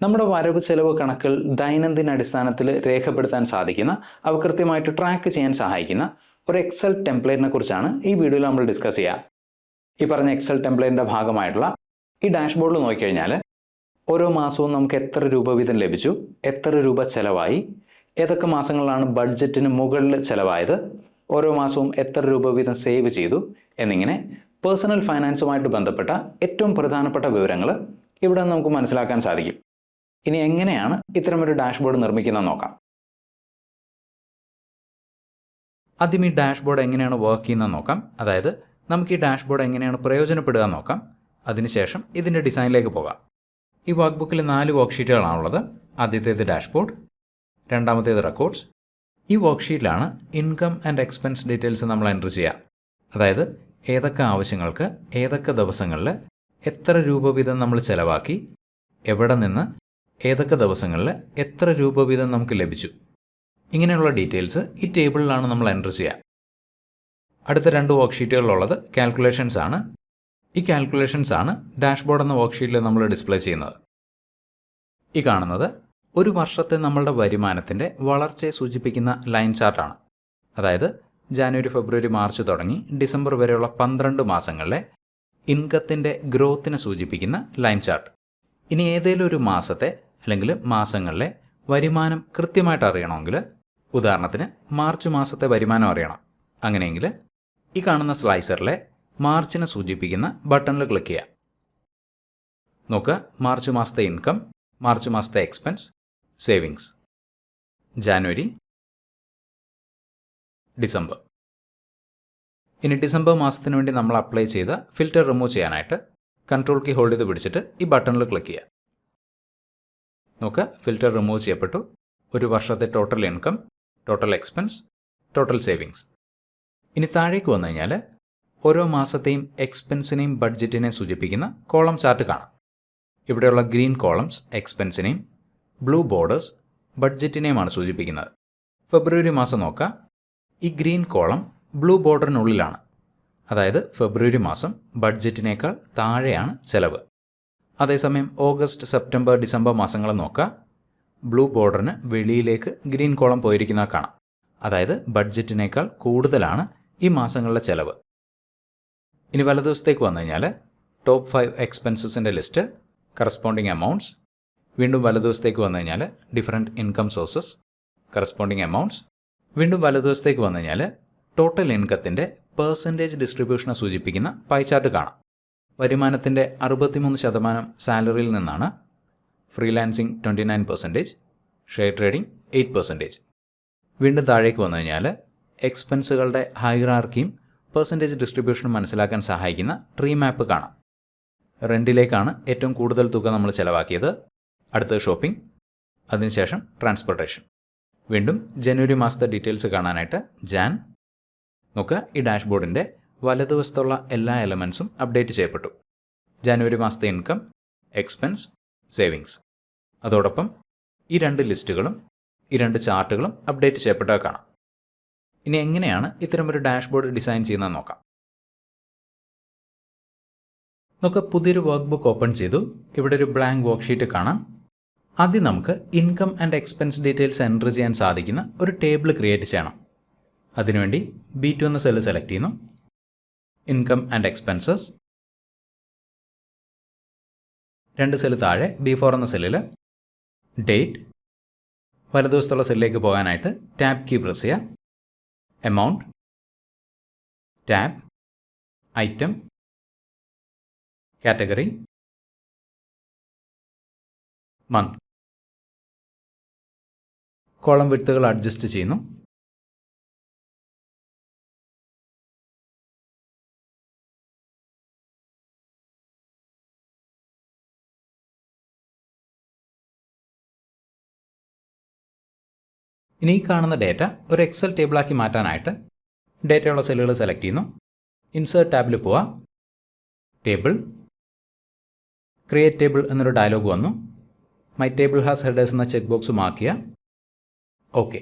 നമ്മുടെ വരവ് ചെലവ് കണക്കുകൾ ദൈനംദിന അടിസ്ഥാനത്തിൽ രേഖപ്പെടുത്താൻ സാധിക്കുന്ന, അവ കൃത്യമായിട്ട് ട്രാക്ക് ചെയ്യാൻ സഹായിക്കുന്ന ഒരു എക്സൽ ടെംപ്ലേറ്റിനെ കുറിച്ചാണ് ഈ വീഡിയോയിൽ നമ്മൾ ഡിസ്കസ് ചെയ്യുക. ഈ പറഞ്ഞ എക്സൽ ടെംപ്ലേറ്റിന്റെ ഭാഗമായിട്ടുള്ള ഈ ഡാഷ്ബോർഡിൽ നോക്കിക്കഴിഞ്ഞാൽ ഓരോ മാസവും നമുക്ക് എത്ര രൂപ വീതം ലഭിച്ചു, എത്ര രൂപ ചെലവായി, ഏതൊക്കെ മാസങ്ങളിലാണ് ബഡ്ജറ്റിന് മുകളിൽ ചെലവായത്, ഓരോ മാസവും എത്ര രൂപ വീതം സേവ് ചെയ്തു എന്നിങ്ങനെ പേഴ്സണൽ ഫൈനാൻസുമായിട്ട് ബന്ധപ്പെട്ട ഏറ്റവും പ്രധാനപ്പെട്ട വിവരങ്ങൾ ഇവിടെ നമുക്ക് മനസ്സിലാക്കാൻ സാധിക്കും. ഇനി എങ്ങനെയാണ് ഇത്തരമൊരു ഡാഷ്ബോർഡ് നിർമ്മിക്കുന്നത് നോക്കാം. ആദ്യം ഈ ഡാഷ്ബോർഡ് എങ്ങനെയാണ് വർക്ക് ചെയ്യുന്നത് നോക്കാം. അതായത് നമുക്ക് ഈ ഡാഷ്ബോർഡ് എങ്ങനെയാണ് പ്രയോജനപ്പെടുക നോക്കാം. അതിനുശേഷം ഇതിൻ്റെ ഡിസൈനിലേക്ക് പോകാം. ഈ വർക്ക് ബുക്കിൽ 4 വർക്ക് ഷീറ്റുകളാണുള്ളത്. ആദ്യത്തേത് ഡാഷ്ബോർഡ്, രണ്ടാമത്തേത് റെക്കോർഡ്സ്. ഈ വർക്ക് ഷീറ്റിലാണ് ഇൻകം ആൻഡ് എക്സ്പെൻസ് ഡീറ്റെയിൽസ് നമ്മൾ എൻട്രി ചെയ്യുക. അതായത് ഏതൊക്കെ ആവശ്യങ്ങൾക്ക് ഏതൊക്കെ ദിവസങ്ങളിൽ എത്ര രൂപ വീതം നമ്മൾ ചിലവാക്കി, എവിടെ നിന്ന് ഏതൊക്കെ ദിവസങ്ങളിൽ എത്ര രൂപ വീതം നമുക്ക് ലഭിച്ചു, ഇങ്ങനെയുള്ള ഡീറ്റെയിൽസ് ഈ ടേബിളിലാണ് നമ്മൾ എൻട്രി ചെയ്യുക. അടുത്ത 2 വർക്ക് ഷീറ്റുകളിലുള്ളത് കാൽക്കുലേഷൻസ് ആണ്. ഈ കാൽക്കുലേഷൻസ് ആണ് ഡാഷ്ബോർഡ് എന്ന വർക്ക് ഷീറ്റിൽ നമ്മൾ ഡിസ്പ്ലേ ചെയ്യുന്നത്. ഈ കാണുന്നത് ഒരു വർഷത്തെ നമ്മളുടെ വരുമാനത്തിൻ്റെ വളർച്ചയെ സൂചിപ്പിക്കുന്ന ലൈൻ ചാർട്ടാണ്. അതായത് ജാനുവരി, ഫെബ്രുവരി, മാർച്ച് തുടങ്ങി ഡിസംബർ വരെയുള്ള 12 മാസങ്ങളിലെ ഇൻകത്തിൻ്റെ ഗ്രോത്തിനെ സൂചിപ്പിക്കുന്ന ലൈൻ ചാർട്ട്. ഇനി ഏതെങ്കിലും ഒരു മാസത്തെ അല്ലെങ്കിൽ മാസങ്ങളിലെ വരുമാനം കൃത്യമായിട്ട് അറിയണമെങ്കിൽ, ഉദാഹരണത്തിന് മാർച്ച് മാസത്തെ വരുമാനം അറിയണം, അങ്ങനെയെങ്കിൽ ഈ കാണുന്ന സ്ലൈസറിലെ മാർച്ചിനെ സൂചിപ്പിക്കുന്ന ബട്ടണിൽ ക്ലിക്ക് ചെയ്യുക. നോക്കുക, മാർച്ച് മാസത്തെ ഇൻകം, മാർച്ച് മാസത്തെ എക്സ്പെൻസ്, സേവിങ്സ്, ജാനുവരി, ഡിസംബർ. ഇനി ഡിസംബർ മാസത്തിന് വേണ്ടി നമ്മൾ അപ്ലൈ ചെയ്ത ഫിൽറ്റർ റിമൂവ് ചെയ്യാനായിട്ട് കൺട്രോൾ കീ ഹോൾഡ് ചെയ്ത് പിടിച്ചിട്ട് ഈ ബട്ടണിൽ ക്ലിക്ക് ചെയ്യുക. നോക്കുക, ഫിൽറ്റർ റിമൂവ് ചെയ്യപ്പെട്ടു. ഒരു വർഷത്തെ total income, total expense, total savings. ഇനി താഴേക്ക് വന്നു കഴിഞ്ഞാൽ ഓരോ മാസത്തെയും എക്സ്പെൻസിനെയും ബഡ്ജറ്റിനെയും സൂചിപ്പിക്കുന്ന കോളം ചാർട്ട് കാണാം. ഇവിടെയുള്ള ഗ്രീൻ കോളംസ് എക്സ്പെൻസിനെയും ബ്ലൂ ബോർഡേഴ്സ് ബഡ്ജറ്റിനെയുമാണ് സൂചിപ്പിക്കുന്നത്. ഫെബ്രുവരി മാസം നോക്കുക, ഈ ഗ്രീൻ കോളം ബ്ലൂ ബോർഡറിനുള്ളിലാണ്. അതായത് ഫെബ്രുവരി മാസം ബഡ്ജറ്റിനേക്കാൾ താഴെയാണ് ചെലവ്. അതേസമയം ഓഗസ്റ്റ്, സെപ്റ്റംബർ, ഡിസംബർ മാസങ്ങൾ നോക്കുക, ബ്ലൂ ബോർഡറിന് വെളിയിലേക്ക് ഗ്രീൻ കോളം പോയിരിക്കുന്നത് കാണാം. അതായത് ബഡ്ജറ്റിനേക്കാൾ കൂടുതലാണ് ഈ മാസങ്ങളിലെ ചെലവ്. ഇനി വലതുവശത്തേക്ക് വന്നു കഴിഞ്ഞാൽ ടോപ്പ് 5 എക്സ്പെൻസസിൻ്റെ ലിസ്റ്റ്, കറസ്പോണ്ടിങ് എമൗണ്ട്സ്. വീണ്ടും വലതുവശത്തേക്ക് വന്നു കഴിഞ്ഞാൽ different income sources, corresponding amounts. വീണ്ടും വലതുവശത്തേക്ക് വന്നു കഴിഞ്ഞാൽ ടോട്ടൽ ഇൻകത്തിൻ്റെ പെർസെൻറ്റേജ് ഡിസ്ട്രിബ്യൂഷനെ സൂചിപ്പിക്കുന്ന പൈ ചാർട്ട് കാണാം. വരുമാനത്തിൻ്റെ 63% സാലറിയിൽ നിന്നാണ്, ഫ്രീലാൻസിങ് 29%, ഷെയർ ട്രേഡിംഗ് 8%. വീണ്ടും താഴേക്ക് വന്നു കഴിഞ്ഞാൽ എക്സ്പെൻസുകളുടെ ഹൈറാർക്കിയും പെർസെൻറ്റേജ് ഡിസ്ട്രിബ്യൂഷനും മനസ്സിലാക്കാൻ സഹായിക്കുന്ന ട്രീ മാപ്പ് കാണാം. റെൻറ്റിലേക്കാണ് ഏറ്റവും കൂടുതൽ തുക നമ്മൾ ചിലവാക്കിയത്. അടുത്തത് ഷോപ്പിംഗ്, അതിനുശേഷം ട്രാൻസ്പോർട്ടേഷൻ. വീണ്ടും ജനുവരി മാസത്തെ ഡീറ്റെയിൽസ് കാണാനായിട്ട് ജാൻ. നോക്കുക, ഈ ഡാഷ്ബോർഡിൻ്റെ വലതുവശത്തുള്ള എല്ലാ എലമെൻസും അപ്ഡേറ്റ് ചെയ്യപ്പെട്ടു. ജനുവരി മാസത്തെ ഇൻകം, എക്സ്പെൻസ്, സേവിങ്സ്. അതോടൊപ്പം ഈ 2 ലിസ്റ്റുകളും ഈ 2 ചാർട്ടുകളും അപ്ഡേറ്റ് ചെയ്യപ്പെട്ടത് കാണാം. ഇനി എങ്ങനെയാണ് ഇത്തരമൊരു ഡാഷ്ബോർഡ് ഡിസൈൻ ചെയ്യുന്നത് നോക്കാം. നമുക്ക് പുതിയൊരു വർക്ക് ബുക്ക് ഓപ്പൺ ചെയ്തു. ഇവിടെ ഒരു ബ്ലാങ്ക് വർക്ക് ഷീറ്റ് കാണാം. ആദ്യം നമുക്ക് ഇൻകം ആൻഡ് എക്സ്പെൻസ് ഡീറ്റെയിൽസ് എൻട്രി ചെയ്യാൻ സാധിക്കുന്ന ഒരു ടേബിൾ ക്രിയേറ്റ് ചെയ്യണം. അതിനുവേണ്ടി B2 എന്ന സെല്ല് സെലക്ട് ചെയ്യുന്നു. Income and expenses. 2 സെല്ല് താഴെ B4 എന്ന സെല്ലിൽ ഡേറ്റ്. വലതുവശത്തുള്ള സെല്ലിലേക്ക് പോകാനായിട്ട് ടാബ് കീ പ്രസ് ചെയ്യുക. Amount, tab, item, category, month. Column വിഡ്ത്തുകൾ അഡ്ജസ്റ്റ് ചെയ്യുന്നു. ഇനി ഈ കാണുന്ന ഡേറ്റ ഒരു എക്സൽ ടേബിളാക്കി മാറ്റാനായിട്ട് ഡേറ്റയുള്ള സെല്ലുകൾ സെലക്ട് ചെയ്യുന്നു. ഇൻസേർട്ട് ടാബിൽ പോവുക. ടേബിൾ, ക്രിയേറ്റ് ടേബിൾ എന്നൊരു ഡയലോഗ് വന്നു. മൈ ടേബിൾ ഹാസ് ഹെഡേഴ്സ് എന്ന ചെക്ക് ബോക്സ് മാർക്ക് ചെയ്യുക. ഓക്കെ.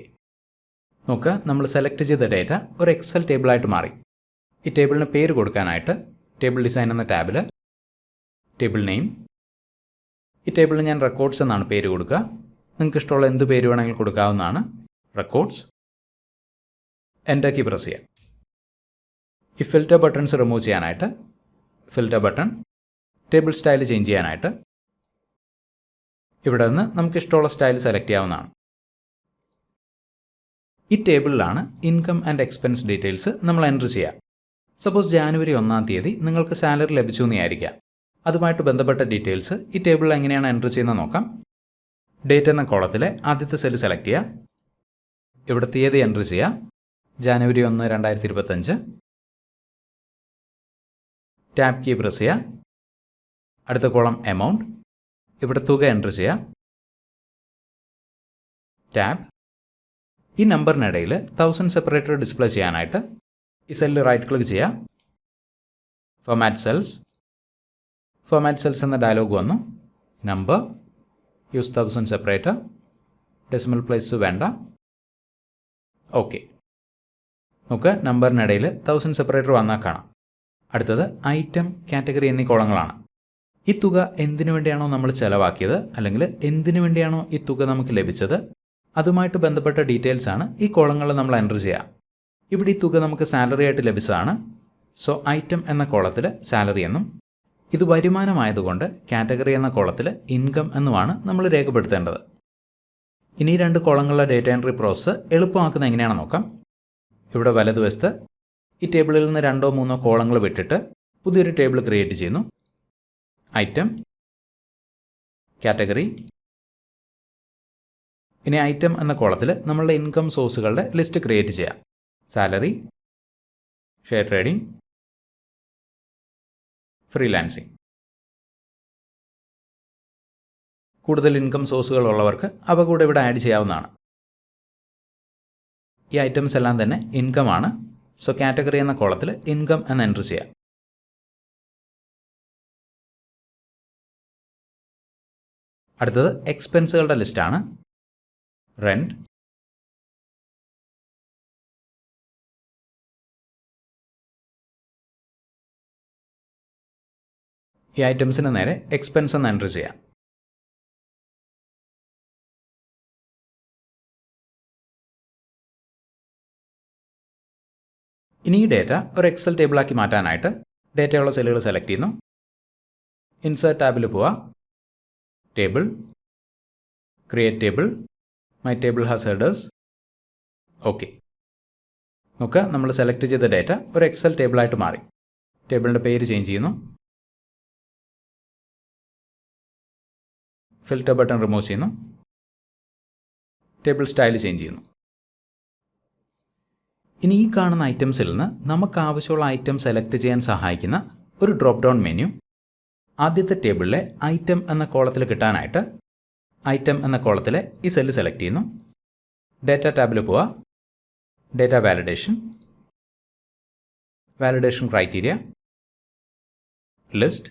നോക്കുക, നമ്മൾ സെലക്ട് ചെയ്ത ഡേറ്റ ഒരു എക്സൽ ടേബിളായിട്ട് മാറി. ഈ ടേബിളിന് പേര് കൊടുക്കാനായിട്ട് ടേബിൾ ഡിസൈൻ എന്ന ടാബിൽ ടേബിൾ നെയിം, ഈ ടേബിളിൽ ഞാൻ റെക്കോർഡ്സ് എന്നാണ് പേര് കൊടുക്കുക. നിങ്ങൾക്ക് ഇഷ്ടമുള്ള എന്ത് പേര് വേണമെങ്കിൽ കൊടുക്കാവുന്നതാണ്. റെക്കോർഡ്സ്. എൻ്റർ കീ പ്രസ് ചെയ്യാം. ഈ ഫിൽറ്റർ ബട്ടൺസ് റിമൂവ് ചെയ്യാനായിട്ട് filter button, table style change ചെയ്യാനായിട്ട് ഇവിടെ നിന്ന് നമുക്ക് ഇഷ്ടമുള്ള സ്റ്റൈൽ സെലക്ട് ചെയ്യാവുന്നതാണ്. ഈ ടേബിളിലാണ് ഇൻകം ആൻഡ് എക്സ്പെൻസ് ഡീറ്റെയിൽസ് നമ്മൾ എൻ്റർ ചെയ്യുക. സപ്പോസ് ജാനുവരി 1-ാം തീയതി നിങ്ങൾക്ക് സാലറി ലഭിച്ചു എന്ന് വിചാരിക്കുക. അതുമായിട്ട് ബന്ധപ്പെട്ട ഡീറ്റെയിൽസ് ഈ ടേബിളിൽ എങ്ങനെയാണ് എൻ്റർ ചെയ്യുന്നത് നോക്കാം. ഡേറ്റ് എന്ന കോളത്തിലെ ആദ്യത്തെ സെല്ല് സെലക്ട് ചെയ്യുക. ഇവിടെ തീയതി എൻ്റർ ചെയ്യുക. ജാനുവരി 1, 2025. ടാബ് കീ പ്രസ് ചെയ്യുക. അടുത്ത കോളം എമൗണ്ട്. ഇവിടെ തുക എൻ്റർ ചെയ്യുക. ടാബ്. ഈ നമ്പറിനിടയിൽ 1000 സെപ്പറേറ്റർ ഡിസ്പ്ലേ ചെയ്യാനായിട്ട് ഈ സെല്ല് റൈറ്റ് ക്ലിക്ക് ചെയ്യുക. Format cells. ഫോർമാറ്റ് സെൽസ് എന്ന ഡയലോഗ് വന്നു. Number, use 1000 separator, decimal place വേണ്ട. ഓക്കെ. നമുക്ക് നമ്പറിനിടയിൽ 1000 സെപ്പറേറ്റർ വന്നാൽ കാണാം. അടുത്തത് ഐറ്റം, കാറ്റഗറി എന്നീ കോളങ്ങളാണ്. ഈ തുക എന്തിനു വേണ്ടിയാണോ നമ്മൾ ചിലവാക്കിയത് അല്ലെങ്കിൽ എന്തിനു വേണ്ടിയാണോ ഈ തുക നമുക്ക് ലഭിച്ചത് അതുമായിട്ട് ബന്ധപ്പെട്ട ഡീറ്റെയിൽസ് ആണ് ഈ കോളങ്ങളിൽ നമ്മൾ എൻ്റർ ചെയ്യുക. ഇവിടെ ഈ തുക നമുക്ക് സാലറി ആയിട്ട് ലഭിച്ചതാണ്. സോ ഐറ്റം എന്ന കോളത്തിൽ സാലറി എന്നും ഇത് വരുമാനമായതുകൊണ്ട് കാറ്റഗറി എന്ന കോളത്തിൽ ഇൻകം എന്നുമാണ് നമ്മൾ രേഖപ്പെടുത്തേണ്ടത്. ഇനി 2 കോളങ്ങളിലെ ഡേറ്റ എൻട്രി പ്രോസസ്സ് എളുപ്പമാക്കുന്നത് എങ്ങനെയാണെന്ന് നോക്കാം. ഇവിടെ വലതുവശത്ത് ഈ ടേബിളിൽ നിന്ന് 2-3 കോളങ്ങൾ വിട്ടിട്ട് പുതിയൊരു ടേബിൾ ക്രിയേറ്റ് ചെയ്യുന്നു. Item, category. ഇനി ഐറ്റം എന്ന കോളത്തിൽ നമ്മളുടെ ഇൻകം സോഴ്സുകളുടെ ലിസ്റ്റ് ക്രിയേറ്റ് ചെയ്യാം. Salary, share trading, freelancing. കൂടുതൽ ഇൻകം സോഴ്സുകൾ ഉള്ളവർക്ക് അവ കൂടെ ഇവിടെ ആഡ് ചെയ്യാവുന്നതാണ്. ഈ ഐറ്റംസ് എല്ലാം തന്നെ ഇൻകം ആണ്. സോ കാറ്റഗറി എന്ന കോളത്തിൽ ഇൻകം എന്ന് എൻ്റർ ചെയ്യാം. അടുത്തത് എക്സ്പെൻസുകളുടെ ലിസ്റ്റാണ്. റെൻറ്റ്, ഈ ഐറ്റംസിന് നേരെ എക്സ്പെൻസ് എന്ന് എൻ്റർ ചെയ്യാം. ഇനി ഈ ഡേറ്റ ഒരു എക്സൽ ടേബിളാക്കി മാറ്റാനായിട്ട് ഡേറ്റയുള്ള സെല്ലുകൾ സെലക്ട് ചെയ്യുന്നു. ഇൻസേർട്ട് ടാബിൽ പോവുക. Table, create table, my table has headers. Okay. നോക്കുക, നമ്മൾ സെലക്ട് ചെയ്ത ഡേറ്റ ഒരു എക്സൽ ടേബിളായിട്ട് മാറി. ടേബിളിൻ്റെ പേര് ചേഞ്ച് ചെയ്യുന്നു. ഫിൽറ്റർ ബട്ടൺ റിമൂവ് ചെയ്യുന്നു. ടേബിൾ സ്റ്റൈൽ ചേഞ്ച് ചെയ്യുന്നു. ഇനി ഈ കാണുന്ന ഐറ്റംസിൽ നിന്ന് നമുക്ക് ആവശ്യമുള്ള ഐറ്റം സെലക്ട് ചെയ്യാൻ സഹായിക്കുന്ന ഒരു ഡ്രോപ്പ് ഡൗൺ മെനു ആദ്യത്തെ ടേബിളിലെ ഐറ്റം എന്ന കോളത്തിൽ കിട്ടാനായിട്ട് ഐറ്റം എന്ന കോളത്തിലെ ഈ സെല്ല് സെലക്ട് ചെയ്യുന്നു. ഡേറ്റ ടാബിൽ പോവുക. Data validation, validation criteria, list,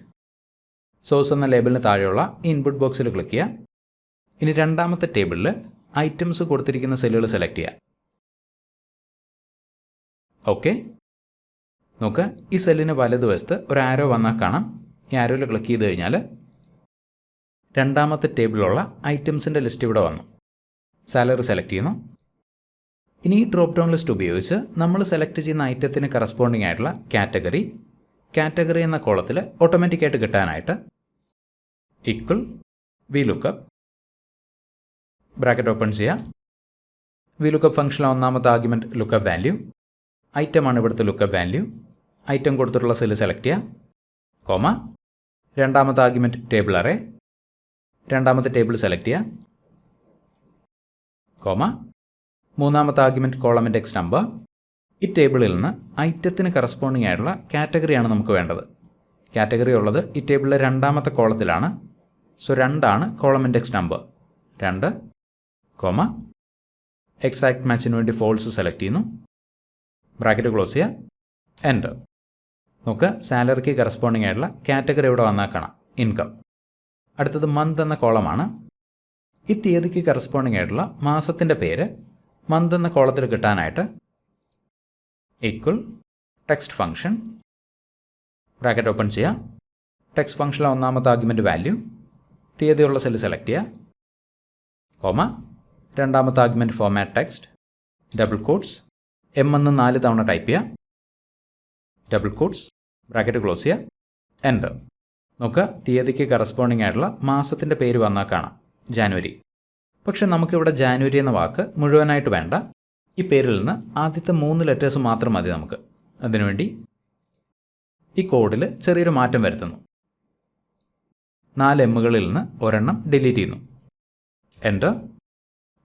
source എന്ന ലേബലിന് താഴെയുള്ള ഇൻപുട്ട് ബോക്സിൽ ക്ലിക്ക് ചെയ്യുക. ഇനി രണ്ടാമത്തെ ടേബിളിൽ ഐറ്റംസ് കൊടുത്തിരിക്കുന്ന സെല്ലുകൾ സെലക്ട് ചെയ്യുക. ഓക്കെ. നോക്കുക, ഈ സെല്ലിന് വലതുവശത്ത് ഒരു ആരോ വന്നാൽ കാണാം. ഈ ആരോയിൽ ക്ലിക്ക് ചെയ്ത് കഴിഞ്ഞാൽ രണ്ടാമത്തെ ടേബിളിലുള്ള ഐറ്റംസിൻ്റെ ലിസ്റ്റ് ഇവിടെ വന്നു. സാലറി സെലക്ട് ചെയ്യുന്നു. ഇനി ഈ ഡ്രോപ്പ് ഡൗൺ ലിസ്റ്റ് ഉപയോഗിച്ച് നമ്മൾ സെലക്ട് ചെയ്യുന്ന ഐറ്റത്തിന് കറസ്പോണ്ടിങ് ആയിട്ടുള്ള കാറ്റഗറി എന്ന കോളത്തിൽ ഓട്ടോമാറ്റിക്കായിട്ട് കിട്ടാനായിട്ട് equal V lookup bracket open ചെയ്യുക. വി ലുക്കപ്പ് ഫംഗ്ഷനിലെ ഒന്നാമത്തെ ആർഗ്യുമെൻറ്റ് ലുക്കപ്പ് വാല്യൂ, ഐറ്റമാണ് ഇവിടുത്തെ ലുക്കപ്പ് വാല്യൂ. ഐറ്റം കൊടുത്തിട്ടുള്ള സെല്ല് സെലക്ട് ചെയ്യുക, കോമ. രണ്ടാമത്തെ ആർഗ്യുമെൻറ്റ് ടേബിൾ അറേ, രണ്ടാമത്തെ ടേബിൾ സെലക്ട് ചെയ്യുക, കോമ. മൂന്നാമത്തെ ആർഗ്യുമെൻറ്റ് കോളം ഇൻഡെക്സ് നമ്പർ. ഈ ടേബിളിൽ നിന്ന് ഐറ്റത്തിന് കറസ്പോണ്ടിങ് ആയിട്ടുള്ള കാറ്റഗറിയാണ് നമുക്ക് വേണ്ടത്. കാറ്റഗറി ഉള്ളത് ഈ ടേബിളിലെ രണ്ടാമത്തെ കോളത്തിലാണ്. സോ 2 ആണ് column index number. 2, comma. Exact മാച്ചിന് വേണ്ടി ഫോൾസ് സെലക്ട് ചെയ്യുന്നു. ബ്രാക്കറ്റ് ക്ലോസ് ചെയ്യുക, എൻ്റർ. നോക്കുക, സാലറിക്ക് കറസ്പോണ്ടിങ് ആയിട്ടുള്ള കാറ്റഗറി ഇവിടെ വന്നാൽ കാണാം, ഇൻകം. അടുത്തത് മന്ത് എന്ന കോളമാണ്. ഈ തീയതിക്ക് കറസ്പോണ്ടിങ് ആയിട്ടുള്ള മാസത്തിൻ്റെ പേര് മന്ത് എന്ന കോളത്തിൽ കിട്ടാനായിട്ട് equal text function bracket open ചെയ്യുക. ടെക്സ്റ്റ് ഫംഗ്ഷനിലെ ഒന്നാമത്തെ ആർഗ്യുമെൻറ്റ് വാല്യൂ, തീയതിയുള്ള സെല്ല് സെലക്ട് ചെയ്യുക, കോമ, രണ്ടാമത്തെ argument format text, double quotes, M എന്ന് 4 തവണ ടൈപ്പ് ചെയ്യുക, ഡബിൾ കോട്ട്സ്, ബ്രാക്കറ്റ് ക്ലോസ് ചെയ്യുക, എൻ്റർ. നോക്കുക, തീയതിക്ക് കറസ്പോണ്ടിങ് ആയിട്ടുള്ള മാസത്തിൻ്റെ പേര് വന്നാൽ കാണാം, ജാനുവരി. പക്ഷെ നമുക്കിവിടെ ജാനുവരി എന്ന വാക്ക് മുഴുവനായിട്ട് വേണ്ട. ഈ പേരിൽ നിന്ന് ആദ്യത്തെ 3 ലെറ്റേഴ്സ് മാത്രം മതി നമുക്ക്. അതിനുവേണ്ടി ഈ കോഡിൽ ചെറിയൊരു മാറ്റം വരുത്തുന്നു. 4 എമ്മുകളിൽ നിന്ന് ഒരെണ്ണം ഡിലീറ്റ് ചെയ്യുന്നു, എൻ്റർ.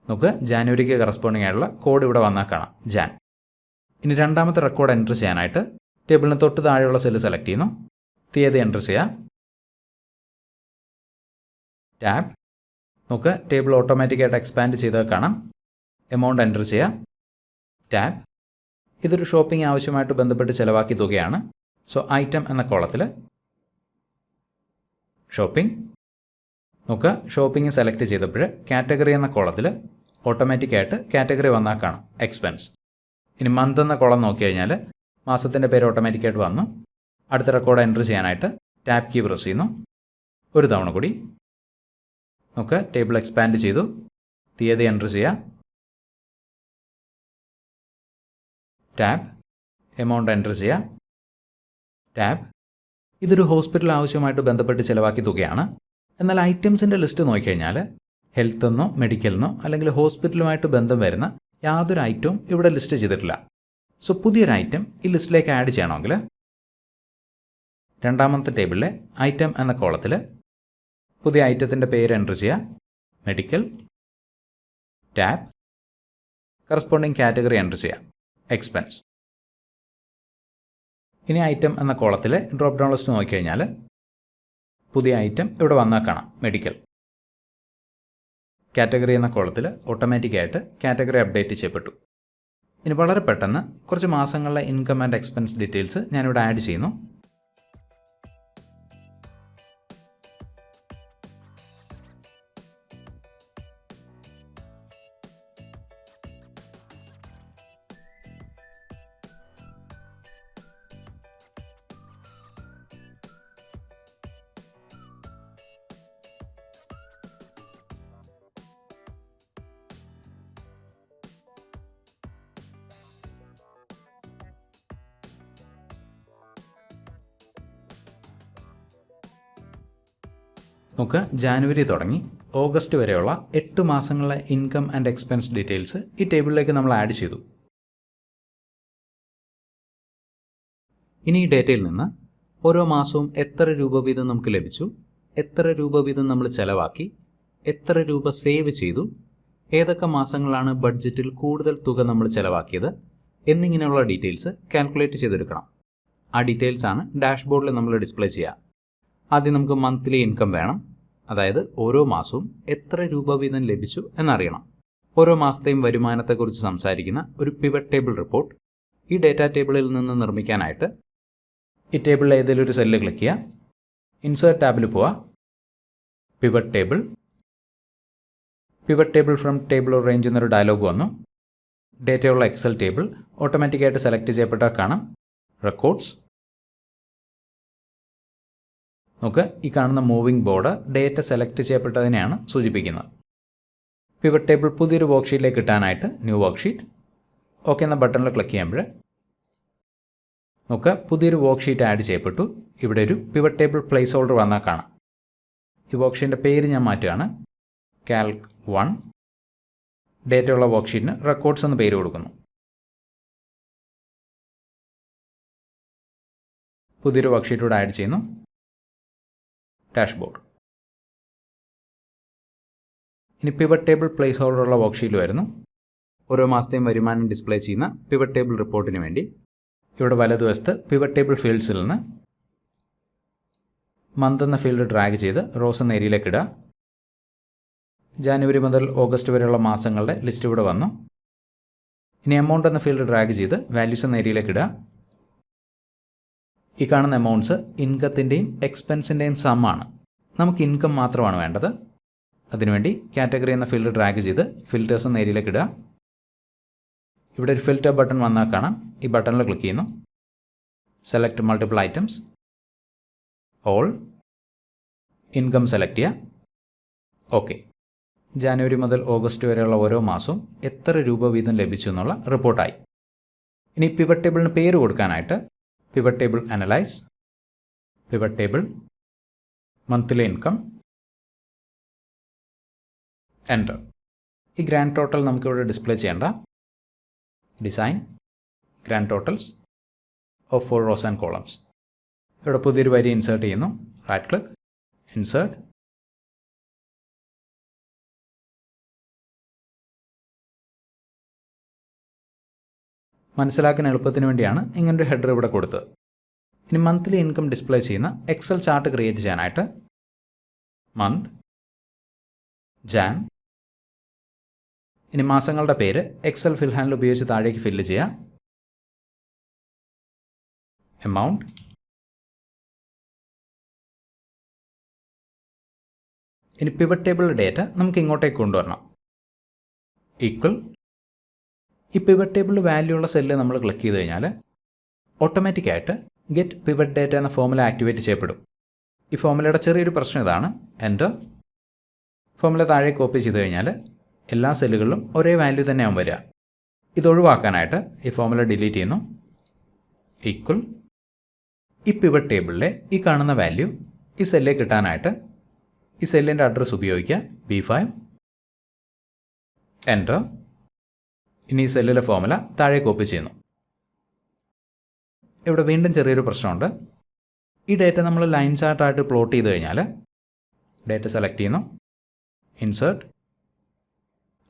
നമുക്ക് ജാനുവരിക്ക് കറസ്പോണ്ടിങ് ആയിട്ടുള്ള കോഡ് ഇവിടെ വന്നാൽ കാണാം, ജാൻ. ഇനി രണ്ടാമത്തെ റെക്കോർഡ് എൻ്റർ ചെയ്യാനായിട്ട് ടേബിളിന് തൊട്ട് താഴെയുള്ള സെല്ല് സെലക്ട് ചെയ്യുന്നു, തീയതി എൻ്റർ ചെയ്യുക, ടാബ്. നമുക്ക് ടേബിൾ ഓട്ടോമാറ്റിക്കായിട്ട് എക്സ്പാൻഡ് ചെയ്ത് കാണാം, എമൗണ്ട് എൻ്റർ ചെയ്യുക, ടാബ്. ഇതൊരു ഷോപ്പിംഗ് ആവശ്യമായിട്ട് ബന്ധപ്പെട്ട് ചിലവാക്കിയ തുകയാണ്. സോ ഐറ്റം എന്ന കോളത്തിൽ ഷോപ്പിംഗ്. നമുക്ക് ഷോപ്പിംഗ് സെലക്ട് ചെയ്തപ്പോൾ കാറ്റഗറി എന്ന കോളത്തിൽ ഓട്ടോമാറ്റിക്കായിട്ട് കാറ്റഗറി വന്നാൽ കാണാം, എക്സ്പെൻസ്. ഇനി മന്ത് എന്ന കോളം നോക്കി കഴിഞ്ഞാൽ മാസത്തിൻ്റെ പേര് ഓട്ടോമാറ്റിക്കായിട്ട് വന്നു. അടുത്ത റെക്കോർഡ് എൻ്റർ ചെയ്യാനായിട്ട് ടാബ് കീ പ്രസ് ചെയ്യുന്നു, ഒരു തവണ കൂടി. നമുക്ക് ടേബിൾ എക്സ്പാൻഡ് ചെയ്തു, തീയതി എൻ്റർ ചെയ്യുക, ടാബ്, എമൗണ്ട് എൻ്റർ ചെയ്യുക, ടാബ്. ഇതൊരു ഹോസ്പിറ്റൽ ആവശ്യമായിട്ട് ബന്ധപ്പെട്ട് ചിലവാക്കിയ തുകയാണ്. എന്നാൽ ഐറ്റംസിൻ്റെ ലിസ്റ്റ് നോക്കിക്കഴിഞ്ഞാൽ ഹെൽത്ത് എന്നോ മെഡിക്കലിനോ അല്ലെങ്കിൽ ഹോസ്പിറ്റലുമായിട്ട് ബന്ധം വരുന്ന യാതൊരു ഐറ്റവും ഇവിടെ ലിസ്റ്റ് ചെയ്തിട്ടില്ല. സോ പുതിയൊരു ഐറ്റം ഈ ലിസ്റ്റിലേക്ക് ആഡ് ചെയ്യണമെങ്കിൽ രണ്ടാമത്തെ ടേബിളിലെ ഐറ്റം എന്ന കോളത്തിൽ പുതിയ ഐറ്റത്തിൻ്റെ പേര് എൻ്റർ ചെയ്യുക, medical, tab, corresponding category enter ചെയ്യുക, എക്സ്പെൻസ്. ഇനി ഐറ്റം എന്ന കോളത്തിൽ ഡ്രോപ്പ് ഡൗൺ ലിസ്റ്റ് നോക്കിക്കഴിഞ്ഞാൽ പുതിയ ഐറ്റം ഇവിടെ വന്നാൽ കാണാം, മെഡിക്കൽ. കാറ്റഗറി എന്ന കോളത്തിൽ ഓട്ടോമാറ്റിക്കായിട്ട് കാറ്റഗറി അപ്ഡേറ്റ് ചെയ്യപ്പെട്ടു. ഇനി വളരെ പെട്ടെന്ന് കുറച്ച് മാസങ്ങളിലെ ഇൻകം ആൻഡ് എക്സ്പെൻസ് ഡീറ്റെയിൽസ് ഞാനിവിടെ ആഡ് ചെയ്യുന്നു. നമുക്ക് ജാനുവരി തുടങ്ങി ഓഗസ്റ്റ് വരെയുള്ള 8 മാസങ്ങളിലെ ഇൻകം ആൻഡ് എക്സ്പെൻസ് ഡീറ്റെയിൽസ് ഈ ടേബിളിലേക്ക് നമ്മൾ ആഡ് ചെയ്തു. ഇനി ഈ ഡേറ്റയിൽ നിന്ന് ഓരോ മാസവും എത്ര രൂപ വീതം നമുക്ക് ലഭിച്ചു, എത്ര രൂപ വീതം നമ്മൾ ചെലവാക്കി, എത്ര രൂപ സേവ് ചെയ്തു, ഏതൊക്കെ മാസങ്ങളാണ് ബഡ്ജറ്റിൽ കൂടുതൽ തുക നമ്മൾ ചെലവാക്കിയത് എന്നിങ്ങനെയുള്ള ഡീറ്റെയിൽസ് കാൽക്കുലേറ്റ് ചെയ്തെടുക്കണം. ആ ഡീറ്റെയിൽസാണ് ഡാഷ്ബോർഡിൽ നമ്മൾ ഡിസ്പ്ലേ ചെയ്യുക. ആദ്യം നമുക്ക് മന്ത്ലി ഇൻകം വേണം, അതായത് ഓരോ മാസവും എത്ര രൂപ വീതം ലഭിച്ചു എന്നറിയണം. ഓരോ മാസത്തെയും വരുമാനത്തെക്കുറിച്ച് സംസാരിക്കുന്ന ഒരു പിവറ്റ് ടേബിൾ റിപ്പോർട്ട് ഈ ഡേറ്റാ ടേബിളിൽ നിന്ന് നിർമ്മിക്കാനായിട്ട് ഈ ടേബിളിൽ ഏതെങ്കിലും ഒരു സെല്ല് ക്ലിക്ക് ചെയ്യുക, ഇൻസേർട്ട് ടാബിൽ പോവുക, pivot table from table or range എന്നൊരു ഡയലോഗ് വന്നു. ഡേറ്റയുള്ള എക്സൽ ടേബിൾ ഓട്ടോമാറ്റിക്കായിട്ട് സെലക്ട് ചെയ്യപ്പെട്ടാൽ കാണാം, റെക്കോർഡ്സ്. നമുക്ക് ഈ കാണുന്ന മൂവിംഗ് ബോർഡ് ഡേറ്റ സെലക്ട് ചെയ്യപ്പെട്ടതിനെയാണ് സൂചിപ്പിക്കുന്നത്. പിവറ്റ് ടേബിൾ പുതിയൊരു വർക്ക്ഷീറ്റിലേക്ക് കിട്ടാനായിട്ട് ന്യൂ വർക്ക്ഷീറ്റ്, ഓക്കെ എന്ന ബട്ടണിൽ ക്ലിക്ക് ചെയ്യുമ്പോൾ നമുക്ക് പുതിയൊരു വർക്ക്ഷീറ്റ് ആഡ് ചെയ്യപ്പെട്ടു. ഇവിടെ ഒരു പിവറ്റ് ടേബിൾ പ്ലേസ് ഹോൾഡർ വന്നാൽ കാണാം. ഈ വർക്ക്ഷീറ്റിൻ്റെ പേര് ഞാൻ മാറ്റുകയാണ്, കാൽക്ക് 1. ഡേറ്റയുള്ള വർക്ക്ഷീറ്റിന് റെക്കോർഡ്സ് എന്ന് പേര് കൊടുക്കുന്നു. പുതിയൊരു വർക്ക്ഷീറ്റ് കൂടെ ആഡ് ചെയ്യുന്നു, ഡാഷ്ബോർഡ്. ഇനി പിവറ്റ് ടേബിൾ പ്ലേസ് ഹോൾഡറുള്ള വർക്ക്ഷീറ്റ് വരുന്നു. ഓരോ മാസത്തെയും വരുമാനം ഡിസ്പ്ലേ ചെയ്യുന്ന പിവറ്റ് ടേബിൾ റിപ്പോർട്ടിന് വേണ്ടി ഇവിടെ വലതുവശത്ത് പിവറ്റ് ടേബിൾ ഫീൽഡ്സിൽ നിന്ന് മന്ത് എന്ന ഫീൽഡ് ഡ്രാഗ് ചെയ്ത് റോസ് എന്ന ഏരിയയിലേക്ക് ഇടുക. ജാനുവരി മുതൽ ഓഗസ്റ്റ് വരെയുള്ള മാസങ്ങളുടെ ലിസ്റ്റ് ഇവിടെ വന്നു. ഇനി എമൗണ്ട് എന്ന ഫീൽഡ് ഡ്രാഗ് ചെയ്ത് വാല്യൂസ് എന്ന ഏരിയയിലേക്ക് ഇടുക. ഈ കാണുന്ന എമൗണ്ട്സ് ഇൻകത്തിൻ്റെയും എക്സ്പെൻസിൻ്റെയും സമ്മാണ്. നമുക്ക് ഇൻകം മാത്രമാണ് വേണ്ടത്. അതിനുവേണ്ടി കാറ്റഗറി എന്ന ഫീൽഡ് ഡ്രാഗ് ചെയ്ത് ഫിൽറ്റേഴ്സ് എന്ന ഏരിയയിലേക്ക് ഇടുക. ഇവിടെ ഒരു ഫിൽറ്റർ ബട്ടൺ വന്നാൽ കാണാം. ഈ ബട്ടണിൽ ക്ലിക്ക് ചെയ്യുന്നു. Select multiple items, all, income select ചെയ്യുക. ഓക്കെ. ജാനുവരി മുതൽ ഓഗസ്റ്റ് വരെയുള്ള ഓരോ മാസവും എത്ര രൂപ വീതം ലഭിച്ചു എന്നുള്ള റിപ്പോർട്ടായി. ഇനി പിവറ്റ് ടേബിളിന് പേര് കൊടുക്കാനായിട്ട് pivot table analyse, pivot table monthly income, enter. ഈ ഗ്രാൻഡ് ടോട്ടൽ നമുക്കിവിടെ ഡിസ്പ്ലേ ചെയ്യേണ്ട. Design grand totals off 4 rows and columns. ഇവിടെ പുതിയൊരു വരി ഇൻസേർട്ട് ചെയ്യുന്നു. Right click, insert. മനസ്സിലാക്കാൻ എളുപ്പത്തിന് വേണ്ടിയാണ് ഇങ്ങനൊരു ഹെഡർ ഇവിടെ കൊടുത്തത്. ഇനി മന്ത്ലി ഇൻകം ഡിസ്പ്ലേ ചെയ്യുന്ന എക്സൽ ചാർട്ട് ക്രിയേറ്റ് ചെയ്യാനായിട്ട് മന്ത്, ജാൻ, ഇനി മാസങ്ങളുടെ പേര് എക്സൽ ഫിൽ ഹാൻഡിൽ ഉപയോഗിച്ച് താഴേക്ക് ഫില്ല് ചെയ്യാം. എമൗണ്ട്, ഇനി പിവറ്റ് ടേബിളിലെ ഡേറ്റ നമുക്ക് ഇങ്ങോട്ടേക്ക് കൊണ്ടുവരണം. ഈക്വൽ. ഈ പിവറ്റ് ടേബിളിൽ വാല്യൂ ഉള്ള സെല്ല് നമ്മൾ ക്ലിക്ക് ചെയ്ത് കഴിഞ്ഞാൽ ഓട്ടോമാറ്റിക്കായിട്ട് ഗെറ്റ് പിവറ്റ് ഡേറ്റ എന്ന ഫോമുല ആക്ടിവേറ്റ് ചെയ്യപ്പെടും. ഈ ഫോമുലയുടെ ചെറിയൊരു പ്രശ്നം ഇതാണ്. എൻ്റർ. ഫോമുല താഴെ കോപ്പി ചെയ്ത് കഴിഞ്ഞാൽ എല്ലാ സെല്ലുകളിലും ഒരേ വാല്യൂ തന്നെയാവും വരിക. ഇതൊഴിവാക്കാനായിട്ട് ഈ ഫോമുല ഡിലീറ്റ് ചെയ്യുന്നു. ഈക്വൽ. ഈ പിവറ്റ് ടേബിളിലെ ഈ കാണുന്ന വാല്യൂ ഈ സെല്ലിൽ കിട്ടാനായിട്ട് ഈ സെല്ലിൻ്റെ അഡ്രസ്സ് ഉപയോഗിക്കുക. B5. എൻ്റർ. ഇനി ഈ സെല്ലിലെ ഫോമുല താഴെ കോപ്പി ചെയ്യുന്നു. ഇവിടെ വീണ്ടും ചെറിയൊരു പ്രശ്നമുണ്ട്. ഈ ഡേറ്റ നമ്മൾ ലൈൻ ചാർട്ടായിട്ട് പ്ലോട്ട് ചെയ്ത് കഴിഞ്ഞാൽ ഡേറ്റ സെലക്ട് ചെയ്യുന്നു. Insert,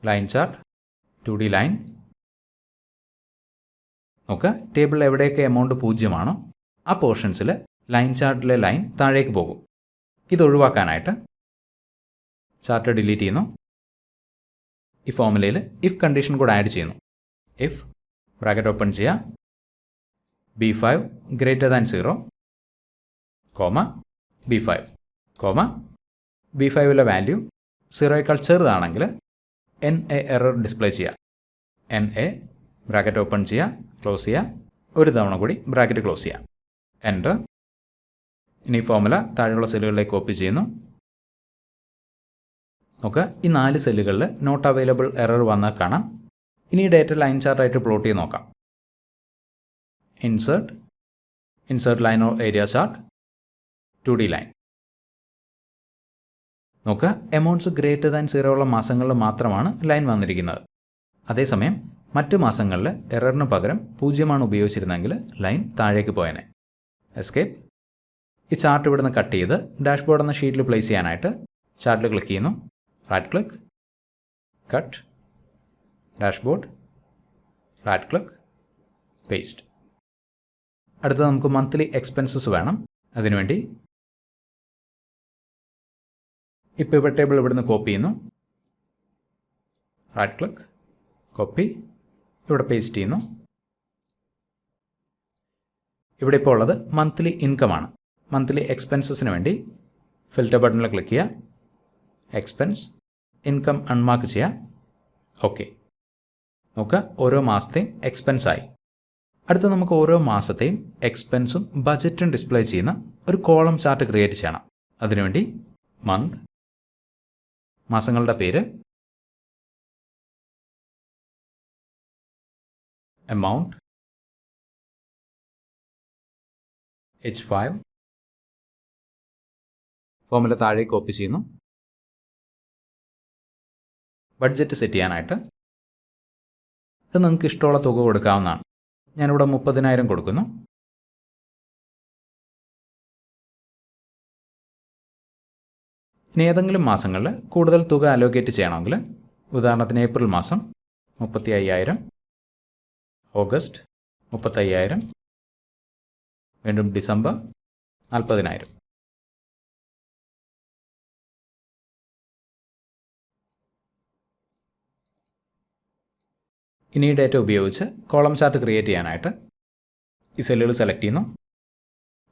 line chart, 2D line. നോക്കുക, ടേബിളിൽ എവിടെയൊക്കെ എമൗണ്ട് 0 ആ പോർഷൻസിൽ ലൈൻ ചാർട്ടിലെ ലൈൻ താഴേക്ക് പോകും. ഇതൊഴിവാക്കാനായിട്ട് ചാർട്ട് ഡിലീറ്റ് ചെയ്യുന്നു. ഈ ഫോമുലയിൽ ഇഫ് കണ്ടീഷൻ കൂടെ ആഡ് ചെയ്യുന്നു. ഇഫ് ബ്രാക്കറ്റ് ഓപ്പൺ ചെയ്യുക, B5 ഗ്രേറ്റർ ദാൻ 0, B5, B5ലെ വാല്യൂ 0യേക്കാൾ ചെറുതാണെങ്കിൽ NA എറർ ഡിസ്പ്ലേ ചെയ്യുക. NA ബ്രാക്കറ്റ് ഓപ്പൺ ചെയ്യുക, ക്ലോസ് ചെയ്യുക, ഒരു തവണ കൂടി ബ്രാക്കറ്റ് ക്ലോസ് ചെയ്യുക. എൻ്റർ. ഇനി ഫോമുല താഴെയുള്ള സെല്ലുകളിലേക്ക് കോപ്പി ചെയ്യുന്നു. നോക്കുക, ഈ 4 സെല്ലുകളിൽ നോട്ട് അവൈലബിൾ എറർ വന്നാൽ കാണാം. ഇനി ഈ ഡേറ്റ ലൈൻ ചാർട്ടായിട്ട് പ്ലോട്ട് ചെയ്ത് നോക്കാം. Insert line or area chart, 2D line. നോക്കുക, എമൗണ്ട്സ് ഗ്രേറ്റർ ദാൻ 0 ഉള്ള മാസങ്ങളിൽ മാത്രമാണ് ലൈൻ വന്നിരിക്കുന്നത്. അതേസമയം മറ്റ് മാസങ്ങളിൽ എററിന് പകരം 0 ഉപയോഗിച്ചിരുന്നെങ്കിൽ ലൈൻ താഴേക്ക് പോയേനെ. എസ്കേപ്പ്. ഈ ചാർട്ട് ഇവിടുന്ന് കട്ട് ചെയ്ത് ഡാഷ്ബോർഡ് എന്ന ഷീറ്റിൽ പ്ലേസ് ചെയ്യാനായിട്ട് ചാർട്ടിൽ ക്ലിക്ക് ചെയ്യുന്നു. Right click, cut, dashboard, right click, paste. അടുത്തത് നമുക്ക് മന്ത്ലി എക്സ്പെൻസസ് വേണം. അതിനുവേണ്ടി ഈ പിവറ്റ് ടേബിൾ ഇവിടുന്ന് കോപ്പി ചെയ്യുന്നു. റൈറ്റ് ക്ലിക്ക്, കോപ്പി, ഇവിടെ പേസ്റ്റ് ചെയ്യുന്നു. ഇവിടെ ഇപ്പോൾ ഉള്ളത് മന്ത്ലി ഇൻകം ആണ്. മന്ത്ലി എക്സ്പെൻസസിന് വേണ്ടി ഫിൽറ്റർ ബട്ടണിൽ ക്ലിക്ക് ചെയ്യുക. എക്സ്പെൻസ്, ഇൻകം അൺമാർക്ക് ചെയ്യുക. ഓക്കെ. നോക്കുക, ഓരോ മാസത്തെയും എക്സ്പെൻസായി. അടുത്ത നമുക്ക് ഓരോ മാസത്തെയും എക്സ്പെൻസും ബജറ്റും ഡിസ്പ്ലേ ചെയ്യുന്ന ഒരു കോളം ചാർട്ട് ക്രിയേറ്റ് ചെയ്യണം. അതിനുവേണ്ടി മന്ത്, മാസങ്ങളുടെ പേര്, എമൗണ്ട്, H5, ഫോമുല താഴെ കോപ്പി ചെയ്യുന്നു. ബഡ്ജറ്റ് സെറ്റ് ചെയ്യാനായിട്ട് ഇത് നിങ്ങൾക്ക് ഇഷ്ടമുള്ള തുക കൊടുക്കാവുന്നതാണ്. ഞാനിവിടെ 30,000 കൊടുക്കുന്നു. ഇനി ഏതെങ്കിലും മാസങ്ങളിൽ കൂടുതൽ തുക അലോക്കേറ്റ് ചെയ്യണമെങ്കിൽ, ഉദാഹരണത്തിന് ഏപ്രിൽ മാസം 35,000, ഓഗസ്റ്റ് 35,000, വീണ്ടും ഡിസംബർ 40,000. ഇനി ഈ ഡേറ്റ ഉപയോഗിച്ച് കോളം ചാർട്ട് ക്രിയേറ്റ് ചെയ്യാനായിട്ട് ഈ സെല്ലുകൾ സെലക്ട് ചെയ്യുന്നു.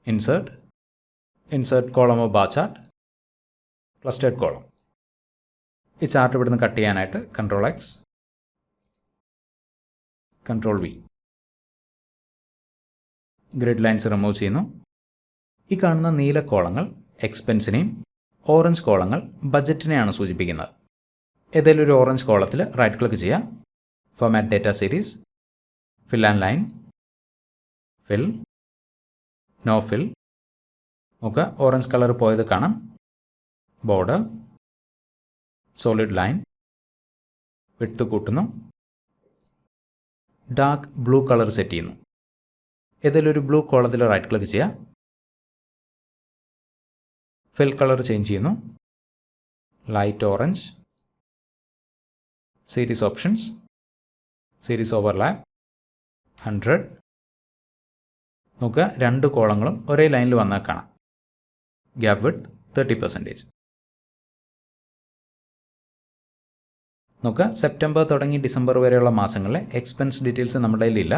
Insert column of bar chart, clustered column. ഈ ചാർട്ട് ഇവിടുന്ന് കട്ട് ചെയ്യാനായിട്ട് Ctrl+X, Ctrl+V. Grid lines remove ചെയ്യുന്നു. ഈ കാണുന്ന നീല കോളങ്ങൾ എക്സ്പെൻസിനെയും ഓറഞ്ച് കോളങ്ങൾ ബജറ്റിനെയാണ് സൂചിപ്പിക്കുന്നത്. ഏതെങ്കിലും ഒരു ഓറഞ്ച് കോളത്തിൽ റൈറ്റ് ക്ലിക്ക് ചെയ്യുക, format data series, fill and line, fill, no fill. നമുക്ക് ഓറഞ്ച് കളർ പോയത് കാണാം. ബോർഡർ, സോളിഡ് ലൈൻ, വിഡ്ത്ത് കൂട്ടുന്നു, ഡാർക്ക് ബ്ലൂ കളർ സെറ്റ് ചെയ്യുന്നു. ഏതെങ്കിലും ഒരു ബ്ലൂ കോളത്തിൽ റൈറ്റ് ക്ലിക്ക് ചെയ്യുക, ഫിൽ കളർ ചേഞ്ച് ചെയ്യുന്നു, light orange, series options, series overlap 100. നമുക്ക് രണ്ട് കോളങ്ങളും ഒരേ ലൈനിൽ വന്നാൽ കാണാം. Gap width 30%. നമുക്ക് സെപ്റ്റംബർ തുടങ്ങി ഡിസംബർ വരെയുള്ള മാസങ്ങളിലെ എക്സ്പെൻസ് ഡീറ്റെയിൽസ് നമ്മുടെ കയ്യിലില്ല.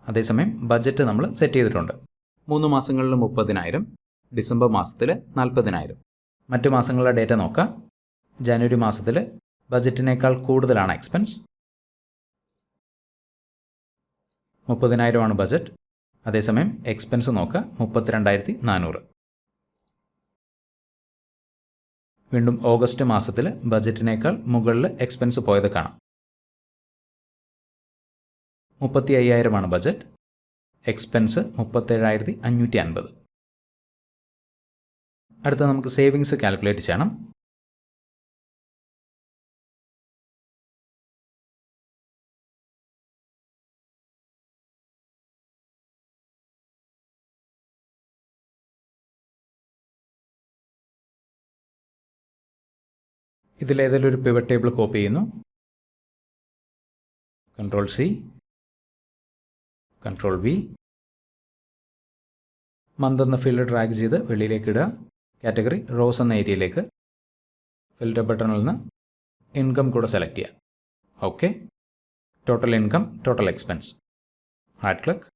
അതേസമയം ബഡ്ജറ്റ് നമ്മൾ സെറ്റ് ചെയ്തിട്ടുണ്ട്. 3 മാസങ്ങളിൽ 30,000, ഡിസംബർ മാസത്തിൽ 40,000. മറ്റ് മാസങ്ങളിലെ ഡേറ്റ നോക്കാം. ജനുവരി മാസത്തിൽ ബഡ്ജറ്റിനേക്കാൾ കൂടുതലാണ് എക്സ്പെൻസ്. 30,000 ആണ് ബഡ്ജറ്റ്. അതേസമയം എക്സ്പെൻസ് നോക്കുക 32,400. വീണ്ടും ഓഗസ്റ്റ് മാസത്തിൽ ബഡ്ജറ്റിനേക്കാൾ മുകളിൽ എക്സ്പെൻസ് പോയത് കാണാം. 35,000 ആണ് ബഡ്ജറ്റ്, എക്സ്പെൻസ് 37,550. അടുത്ത നമുക്ക് സേവിങ്സ് കാൽക്കുലേറ്റ് ചെയ്യണം. ഇതിലേതെങ്കിലും ഒരു പിവറ്റ് ടേബിൾ കോപ്പി ചെയ്യുന്നു. Ctrl+C, Ctrl+V. മന്ത് എന്ന ഫീൽഡ് ഡ്രാഗ് ചെയ്ത് വെളിയിലേക്ക് ഇടുക. കാറ്റഗറി റോസ് എന്ന ഏരിയയിലേക്ക്. ഫിൽറ്റർ ബട്ടണിൽ നിന്ന് ഇൻകം കൂടെ സെലക്ട് ചെയ്യുക. Okay. Total income, total expense. Right click,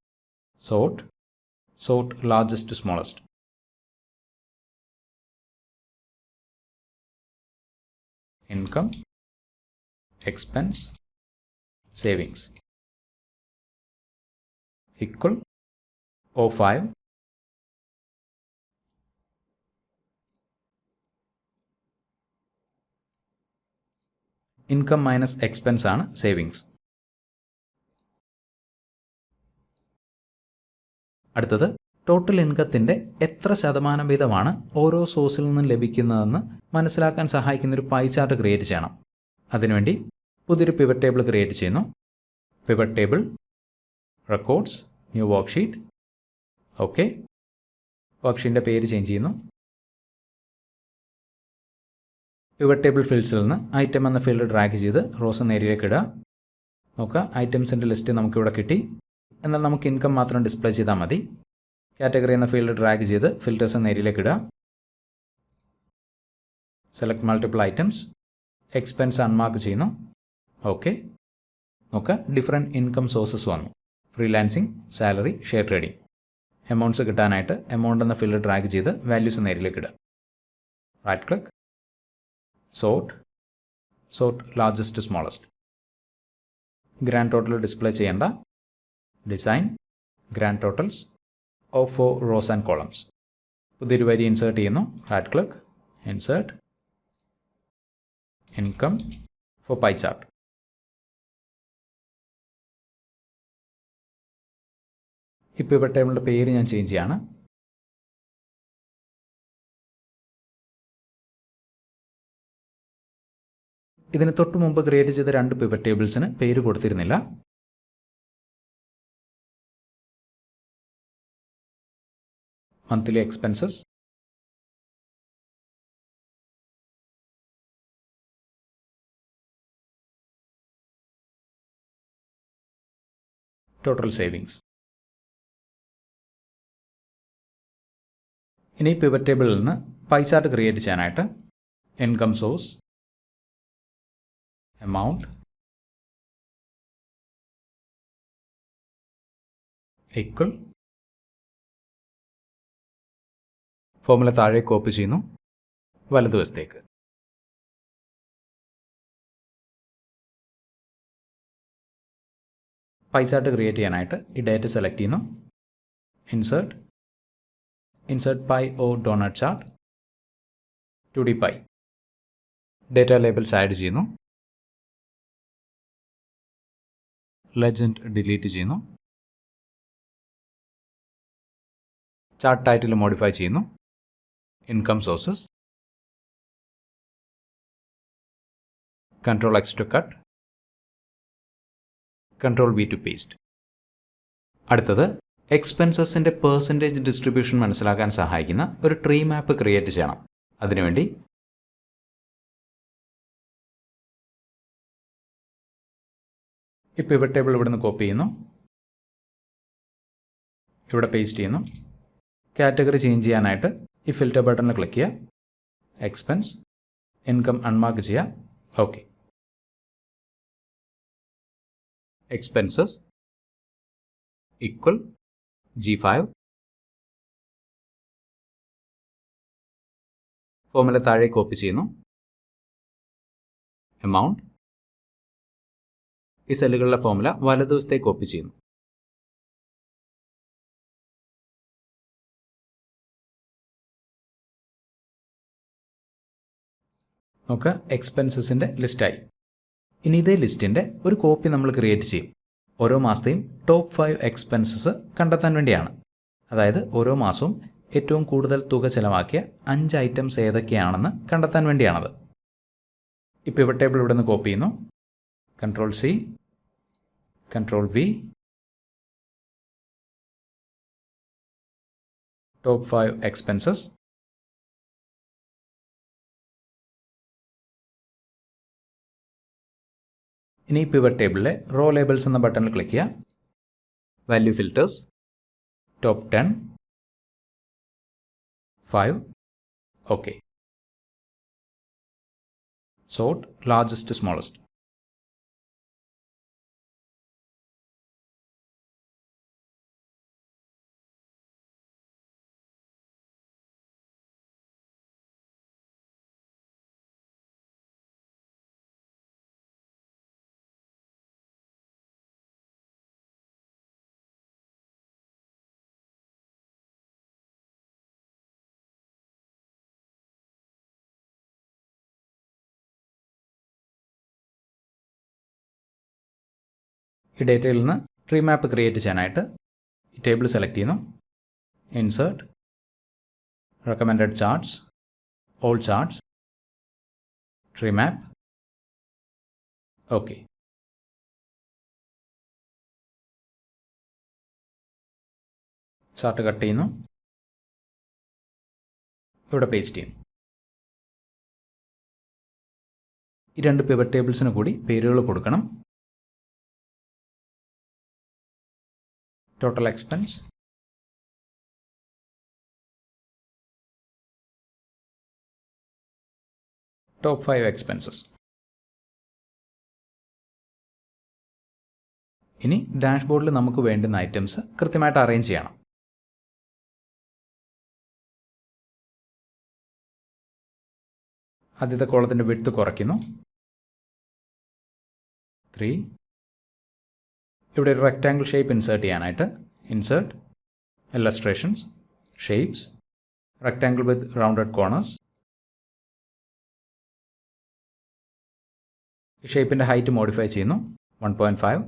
sort largest to smallest. Income, expense, savings equal O5. Income minus expense ആണ് savings. അടുത്തത് ടോട്ടൽ ഇൻകത്തിൻ്റെ എത്ര ശതമാനം വീതമാണ് ഓരോ സോഴ്സിൽ നിന്നും ലഭിക്കുന്നതെന്ന് മനസ്സിലാക്കാൻ സഹായിക്കുന്ന ഒരു പൈ ചാർട്ട് ക്രിയേറ്റ് ചെയ്യണം. അതിനുവേണ്ടി പുതിയൊരു പിവറ്റ് ടേബിൾ ക്രിയേറ്റ് ചെയ്യുന്നു. Pivot table, records, new worksheet. Okay. വർക്ക്ഷീറ്റിൻ്റെ പേര് ചേഞ്ച് ചെയ്യുന്നു. പിവറ്റ് ടേബിൾ ഫീൽഡ്സിൽ നിന്ന് ഐറ്റം എന്ന ഫീൽഡ് ഡ്രാഗ് ചെയ്ത് റോസ് എന്ന ഏരിയയിലേക്ക് ഇടുക. നോക്കുക, ഐറ്റംസിൻ്റെ ലിസ്റ്റ് നമുക്കിവിടെ കിട്ടി. എന്നാൽ നമുക്ക് ഇൻകം മാത്രം ഡിസ്പ്ലേ ചെയ്താൽ മതി. കാറ്റഗറി എന്ന ഫീൽഡ് ഡ്രാഗ് ചെയ്ത് ഫിൽറ്റേഴ്സ് എന്ന ഏരിയയിലേക്ക് ഇടുക. Select multiple items, expense unmark ചെയ്യുന്നു. ഓക്കെ. നോക്കുക, ഡിഫറെൻറ്റ് ഇൻകം സോഴ്സസ് വന്നു. Freelancing, salary, share trading. Amounts കിട്ടാനായിട്ട് എമൗണ്ട് എന്ന ഫീൽഡ് ഡ്രാഗ് ചെയ്ത് വാല്യൂസ് എന്ന ഏരിയയിലേക്ക് ഇടുക. Right click, sort largest to smallest. Grand total display ചെയ്യേണ്ട. Design, grand totals off 4 rows and columns. പുതിയൊരു വരി ഇൻസേർട്ട് ചെയ്യുന്നു. Right click, insert, income for pie chart. ഈ പിവറ്റ് ടേബിളിൻ്റെ പേര് ഞാൻ ചേഞ്ച് ചെയ്യാണ്. ഇതിന് തൊട്ട് മുമ്പ് ക്രിയേറ്റ് ചെയ്ത 2 പിവറ്റ് ടേബിൾസിന് പേര് കൊടുത്തിരുന്നില്ല. Monthly expenses, total savings. ഇനി പിവറ്റ് ടേബിളിൽ നിന്ന് പൈ ചാർട്ട് ക്രിയേറ്റ് ചെയ്യാനായിട്ട് income source, amount, equal. Formula താഴെ കോപ്പി ചെയ്യുന്നു, വലതുവശത്തേക്ക്. പൈ ചാർട്ട് ക്രിയേറ്റ് ചെയ്യാനായിട്ട് ഈ ഡേറ്റ സെലക്ട് ചെയ്യുന്നു. Insert pie or doughnut chart. 2D pie. Data labels add ചെയ്യുന്നു. ലെജൻഡ് ഡിലീറ്റ് ചെയ്യുന്നു. ചാർട്ട് ടൈറ്റിൽ മോഡിഫൈ ചെയ്യുന്നു. Income sources, Ctrl X to cut, Ctrl V to paste. അടുത്തത് എക്സ്പെൻസസിൻ്റെ percentage distribution മനസ്സിലാക്കാൻ സഹായിക്കുന്ന ഒരു ട്രീ മാപ്പ് ക്രിയേറ്റ് ചെയ്യണം. അതിനുവേണ്ടി ഈ പിവറ്റ് ടേബിൾ ഇവിടെ നിന്ന് കോപ്പി ചെയ്യുന്നു, ഇവിടെ പേസ്റ്റ് ചെയ്യുന്നു. കാറ്റഗറി ചേഞ്ച് ചെയ്യാനായിട്ട് ഈ ഫിൽറ്റർ ബട്ടണിൽ ക്ലിക്ക് ചെയ്യുക. എക്സ്പെൻസ്, ഇൻകം അൺമാർക്ക് ചെയ്യുക. Okay. Expenses equal G5. Formula താഴെ കോപ്പി ചെയ്യുന്നു. എമൗണ്ട്, ഈ സെല്ലുകളിലെ ഫോർമുല വലതുവശത്തേക്ക് കോപ്പി ചെയ്യുന്നു. നമുക്ക് എക്സ്പെൻസസിൻ്റെ ലിസ്റ്റായി. ഇനി ഇതേ ലിസ്റ്റിൻ്റെ ഒരു കോപ്പി നമ്മൾ ക്രിയേറ്റ് ചെയ്യും. ഓരോ മാസത്തെയും ടോപ്പ് 5 എക്സ്പെൻസസ് കണ്ടെത്താൻ വേണ്ടിയാണ്. അതായത് ഓരോ മാസവും ഏറ്റവും കൂടുതൽ തുക ചിലവാക്കിയ 5 ഐറ്റംസ് ഏതൊക്കെയാണെന്ന് കണ്ടെത്താൻ വേണ്ടിയാണത്. ഈ പിവറ്റ് ടേബിൾ ഇവിടെ നിന്ന് കോപ്പി ചെയ്യുന്നു. Ctrl C, Ctrl V, top 5 expenses. ഇനി പിവറ്റ് ടേബിളിലെ റോ ലേബൽസ് എന്ന ബട്ടണിൽ ക്ലിക്ക് ചെയ്യുക. Value filters, top 10, 5. Okay. Sort largest to smallest. ഈ ഡേറ്റയിൽ നിന്ന് ട്രീ മാപ്പ് ക്രിയേറ്റ് ചെയ്യാനായിട്ട് ഈ ടേബിൾ സെലക്ട് ചെയ്യുന്നു. Insert, recommended charts, all charts, tree map. Okay. Chart cut ചെയ്യുന്നു, ഇവിടെ പേസ്റ്റ് ചെയ്യുന്നു. ഈ 2 പിവറ്റ് ടേബിൾസിന് കൂടി പേരുകൾ കൊടുക്കണം. Total expense, top 5 expenses. ഇനി ഡാഷ്ബോർഡിൽ നമുക്ക് വേണ്ടുന്ന ഐറ്റംസ് കൃത്യമായിട്ട് അറേഞ്ച് ചെയ്യണം. ആദ്യത്തെ കോളത്തിൻ്റെ വിഡ്ത്ത് കുറയ്ക്കുന്നു. 3. ഇവിടെ ഒരു റെക്റ്റാങ്കിൾ ഷേപ്പ് ഇൻസേർട്ട് ചെയ്യാനായിട്ട് insert, illustrations, shapes, rectangle with rounded corners. ഈ ഷേപ്പിൻ്റെ ഹൈറ്റ് മോഡിഫൈ ചെയ്യുന്നു. 1.5.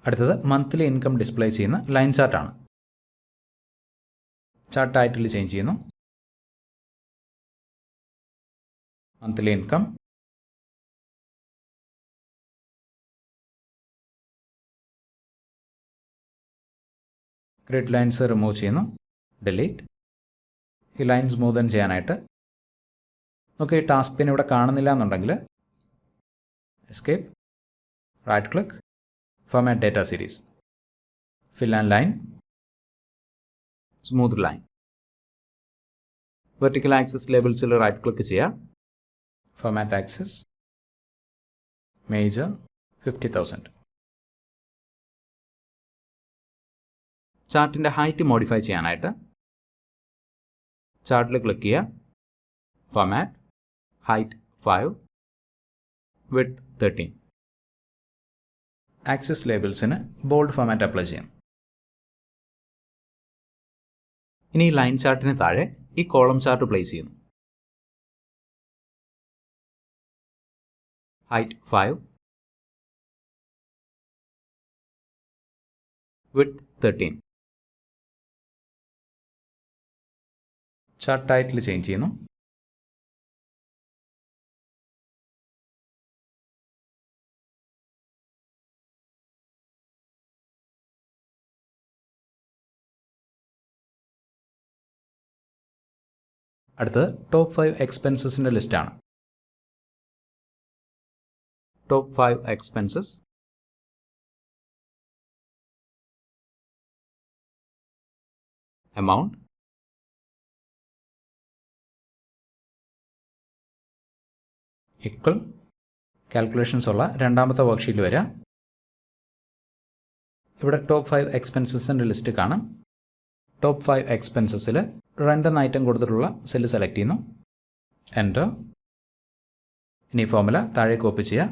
അടുത്തത് മന്ത്ലി ഇൻകം ഡിസ്പ്ലേ ചെയ്യുന്ന ലൈൻ ചാർട്ടാണ്. ചാർട്ട് ടൈറ്റിൽ ചേഞ്ച് ചെയ്യുന്നു. Monthly income. Grid lines remove ചെയ്യുന്നു. ഡിലീറ്റ്. ഈ ലൈൻ സ്മൂതൻ ചെയ്യാനായിട്ട് നമുക്ക് ഈ ടാസ്ക് പിന്നെ ഇവിടെ കാണുന്നില്ല എന്നുണ്ടെങ്കിൽ escape, right click, format data series, fill and line, smooth line. Vertical axis ലേബിൾസിൽ റൈറ്റ് ക്ലിക്ക് ചെയ്യുക. Format axis, major 50,000. ചാർട്ടിൻ്റെ ഹൈറ്റ് മോഡിഫൈ ചെയ്യാനായിട്ട് ചാർട്ടിൽ ക്ലിക്ക് ചെയ്യുക. Format, height 5, width 13. ആക്സിസ് ലേബിൾസിന് ബോൾഡ് ഫോർമാറ്റ് അപ്ലൈ ചെയ്യാം. ഇനി ഈ ലൈൻ ചാർട്ടിന് താഴെ ഈ കോളം ചാർട്ട് പ്ലേസ് ചെയ്യുന്നു. Height 5, width 13. Chart title change ചെയ്യുന്നു. അടുത്തത് ടോപ്പ് 5 എക്സ്പെൻസസിൻ്റെ ലിസ്റ്റാണ്. Top 5 expenses, amount, equal, calculations ഉള്ള രണ്ടാമത്തെ വർക്ക്ഷീറ്റിൽ വരിക. ഇവിടെ ടോപ്പ് 5 എക്സ്പെൻസസിൻ്റെ ലിസ്റ്റ് കാണാം. ടോപ്പ് 5 എക്സ്പെൻസസിൽ റെൻ്റ് എന്ന ഐറ്റം കൊടുത്തിട്ടുള്ള സെല്ല് സെലക്ട് ചെയ്യുന്നു. എൻ്റർ. ഇനി ഫോർമുല താഴെ കോപ്പി ചെയ്യുക,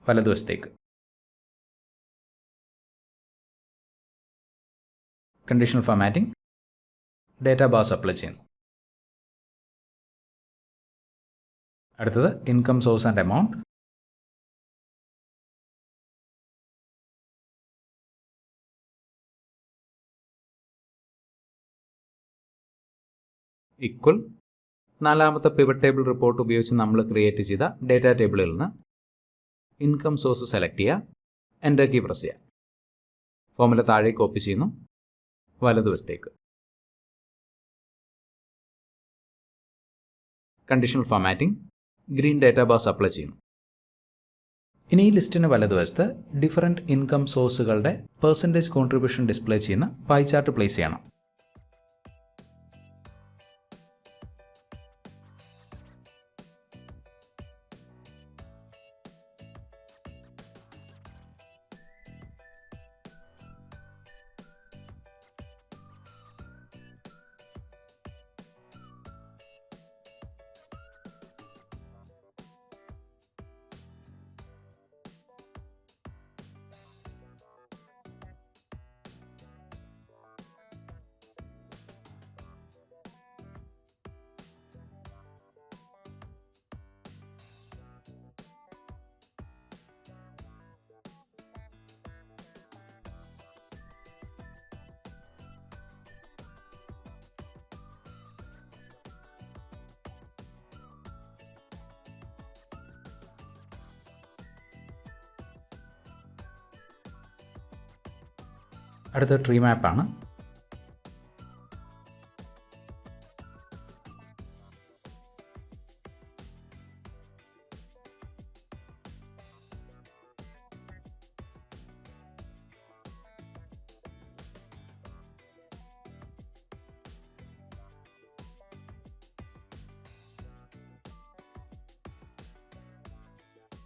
വലതുവശത്തേക്ക്. Conditional formatting, data bars apply ചെയ്യുന്നു. അടുത്തത് income source and amount. Equal. നാലാമത്തെ പിവറ്റ് ടേബിൾ റിപ്പോർട്ട് ഉപയോഗിച്ച് നമ്മൾ ക്രിയേറ്റ് ചെയ്ത ഡേറ്റ ടേബിളിൽ നിന്ന് ഇൻകം സോഴ്സ് സെലക്ട് ചെയ്യുക, എൻ്റർ കീ പ്രസ് ചെയ്യുക. ഫോർമുല താഴെ കോപ്പി ചെയ്യുന്നു, വലതുവശത്തേക്ക്. Conditional formatting, green data bars apply ചെയ്യുന്നു. ഇനി ഈ ലിസ്റ്റിന് വലതുവശത്ത് ഡിഫറൻറ്റ് ഇൻകം സോഴ്സുകളുടെ പെർസെൻറ്റേജ് കോൺട്രിബ്യൂഷൻ ഡിസ്പ്ലേ ചെയ്യുന്ന പൈ ചാർട്ട് പ്ലേസ് ചെയ്യണം. അടുത്ത ട്രീ മാപ്പാണ്.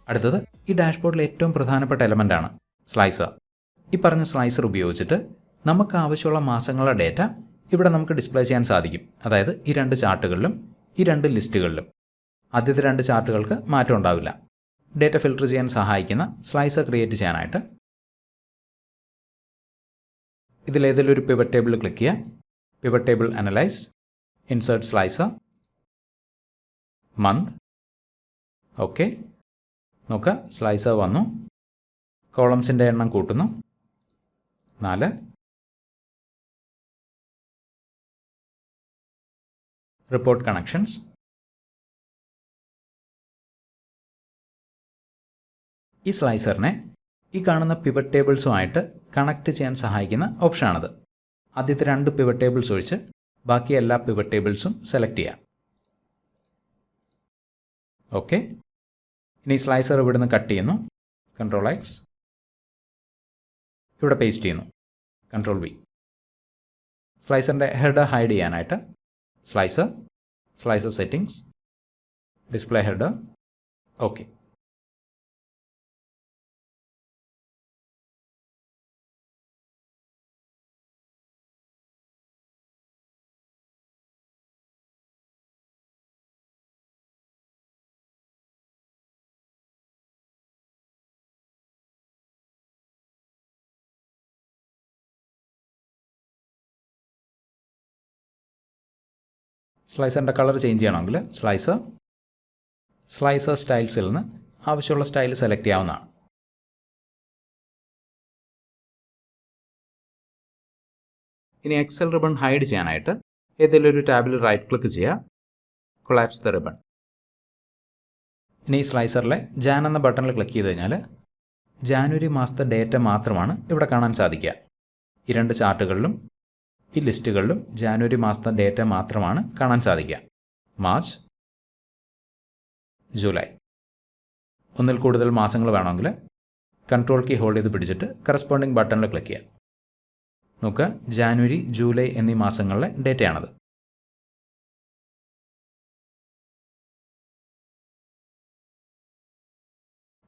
അടുത്തത് ഈ ഡാഷ്ബോർഡിലെ ഏറ്റവും പ്രധാനപ്പെട്ട എലമെൻ്റാണ് സ്ലൈസർ. ഈ പറഞ്ഞ സ്ലൈസർ ഉപയോഗിച്ചിട്ട് നമുക്ക് ആവശ്യമുള്ള മാസങ്ങളുടെ ഡേറ്റ ഇവിടെ നമുക്ക് ഡിസ്പ്ലേ ചെയ്യാൻ സാധിക്കും. അതായത് ഈ രണ്ട് ചാർട്ടുകളിലും ഈ രണ്ട് ലിസ്റ്റുകളിലും. ആദ്യത്തെ രണ്ട് ചാർട്ടുകൾക്ക് മാറ്റം ഉണ്ടാവില്ല. ഡേറ്റ ഫിൽട്ടർ ചെയ്യാൻ സഹായിക്കുന്ന സ്ലൈസർ ക്രിയേറ്റ് ചെയ്യാനായിട്ട് ഇതിലേതെങ്കിലും ഒരു പിവറ്റ് ടേബിൾ ക്ലിക്ക് ചെയ്യുക. Pivot table analyse, insert slicer, month. Okay, നോക്കുക സ്ലൈസർ വന്നു. കോളംസിൻ്റെ എണ്ണം കൂട്ടുന്നു, 4. Report connections. ഈ സ്ലൈസറിനെ ഈ കാണുന്ന പിവറ്റ് ടേബിൾസുമായിട്ട് കണക്ട് ചെയ്യാൻ സഹായിക്കുന്ന ഓപ്ഷനാണത്. ആദ്യത്തെ രണ്ട് പിവറ്റ് ടേബിൾസ് ഒഴിച്ച് ബാക്കി എല്ലാ പിവറ്റ് ടേബിൾസും സെലക്ട് ചെയ്യാം. ഓക്കെ, ഇനി സ്ലൈസർ ഇവിടുന്ന് കട്ട് ചെയ്യുന്നു, Ctrl+X. ഇവിടെ പേസ്റ്റ് ചെയ്യുന്നു, Ctrl+V. സ്ലൈസറിൻ്റെ ഹെഡർ ഹൈഡ് ചെയ്യാനായിട്ട് slicer settings, display header. Okay. സ്ലൈസറിൻ്റെ കളർ ചേഞ്ച് ചെയ്യണമെങ്കിൽ സ്ലൈസർ സ്റ്റൈൽസിൽ നിന്ന് ആവശ്യമുള്ള സ്റ്റൈൽ സെലക്ട് ചെയ്യാവുന്നതാണ്. ഇനി എക്സൽ റിബൺ ഹൈഡ് ചെയ്യാനായിട്ട് ഏതെങ്കിലും ഒരു ടാബിൽ റൈറ്റ് ക്ലിക്ക് ചെയ്യുക, കൊളാപ്സ് ദ റിബൺ. ഇനി ഈ സ്ലൈസറിലെ ജാൻ എന്ന ബട്ടണിൽ ക്ലിക്ക് ചെയ്ത് കഴിഞ്ഞാൽ ജാനുവരി മാസത്തെ ഡേറ്റ മാത്രമാണ് ഇവിടെ കാണാൻ സാധിക്കുക. ഈ രണ്ട് ചാർട്ടുകളിലും ഈ ലിസ്റ്റുകളിലും ജാനുവരി മാസത്തെ ഡേറ്റ മാത്രമാണ് കാണാൻ സാധിക്കുക. March, July. ഒന്നിൽ കൂടുതൽ മാസങ്ങൾ വേണമെങ്കിൽ കൺട്രോൾ കീ ഹോൾഡ് ചെയ്ത് പിടിച്ചിട്ട് കറസ്പോണ്ടിങ് ബട്ടണിൽ ക്ലിക്ക് ചെയ്യുക. നോക്കുക, ജാനുവരി, ജൂലൈ എന്നീ മാസങ്ങളിലെ ഡേറ്റയാണത്.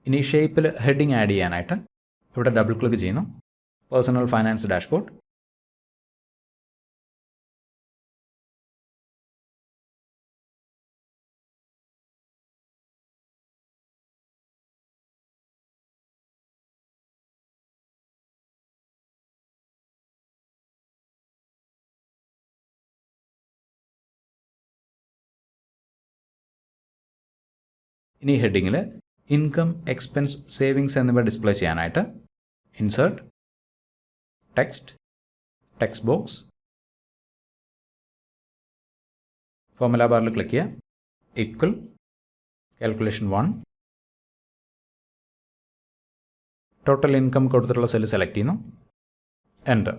ഇനി ഷേപ്പിൽ ഹെഡിങ് ആഡ് ചെയ്യാനായിട്ട് ഇവിടെ ഡബിൾ ക്ലിക്ക് ചെയ്യുന്നു, പേഴ്സണൽ ഫൈനാൻസ് ഡാഷ്ബോർഡ്. ഇനി ഹെഡിങ്ങിൽ ഇൻകം, എക്സ്പെൻസ്, സേവിങ്സ് എന്നിവ ഡിസ്പ്ലേ ചെയ്യാനായിട്ട് ഇൻസേർട്ട്, ടെക്സ്റ്റ് ബോക്സ്, ഫോർമുല ബാറിൽ ക്ലിക്ക് ചെയ്യുക, ഈക്വൽ, കാൽക്കുലേഷൻ 1, ടോട്ടൽ ഇൻകം കൊടുത്തിട്ടുള്ള സെല്ല് സെലക്ട് ചെയ്യുന്നു, എൻ്റർ.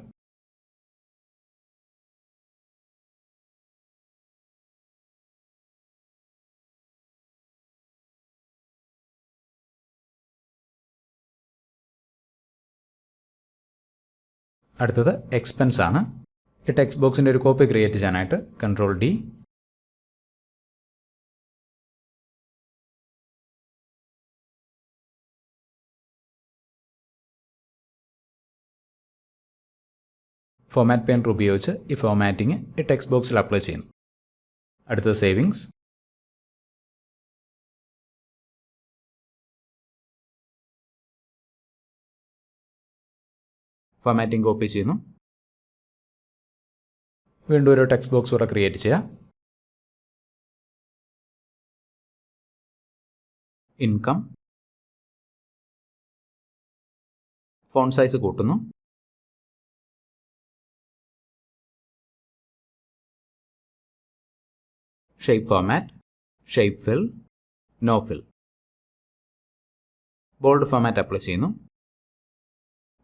അടുത്തത് എക്സ്പെൻസ് ആണ്. ഈ ടെക്സ്റ്റ് ബോക്സിൻ്റെ ഒരു കോപ്പി ക്രിയേറ്റ് ചെയ്യാനായിട്ട് കൺട്രോൾ D, ഫോർമാറ്റ് പെയിൻറ്റർ ഉപയോഗിച്ച് ഈ ഫോർമാറ്റിംഗ് ഈ ടെക്സ്റ്റ് ബോക്സിൽ അപ്ലൈ ചെയ്യുന്നു. അടുത്തത് സേവിങ്സ്. ഫോർമാറ്റിംഗ് കോപ്പി ചെയ്യുന്നു. വീണ്ടും ഒരു ടെക്സ്റ്റ് ബോക്സ് കൂടെ ക്രിയേറ്റ് ചെയ്യാം. ഇൻകം, ഫോണ്ട് സൈസ് കൂട്ടുന്നു. Shape format, shape fill, no fill. Bold format apply ചെയ്യുന്നു.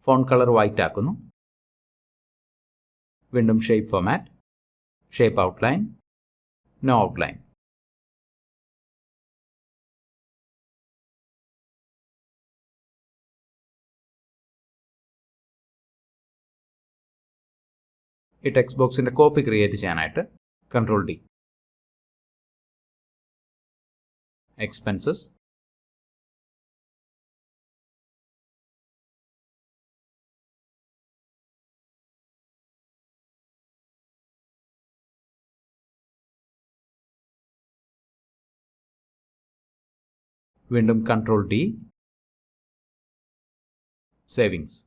ഫോണ്ട് കളർ വൈറ്റ് ആക്കുന്നു. വീണ്ടും shape format, shape outline, no outline. ഈ ടെക്സ്റ്റ് ബോക്സിൻ്റെ കോപ്പി ക്രിയേറ്റ് ചെയ്യാനായിട്ട് കൺട്രോൾ D, എക്സ്പെൻസസ്, വീണ്ടും കൺട്രോൾ D, സേവിങ്സ്.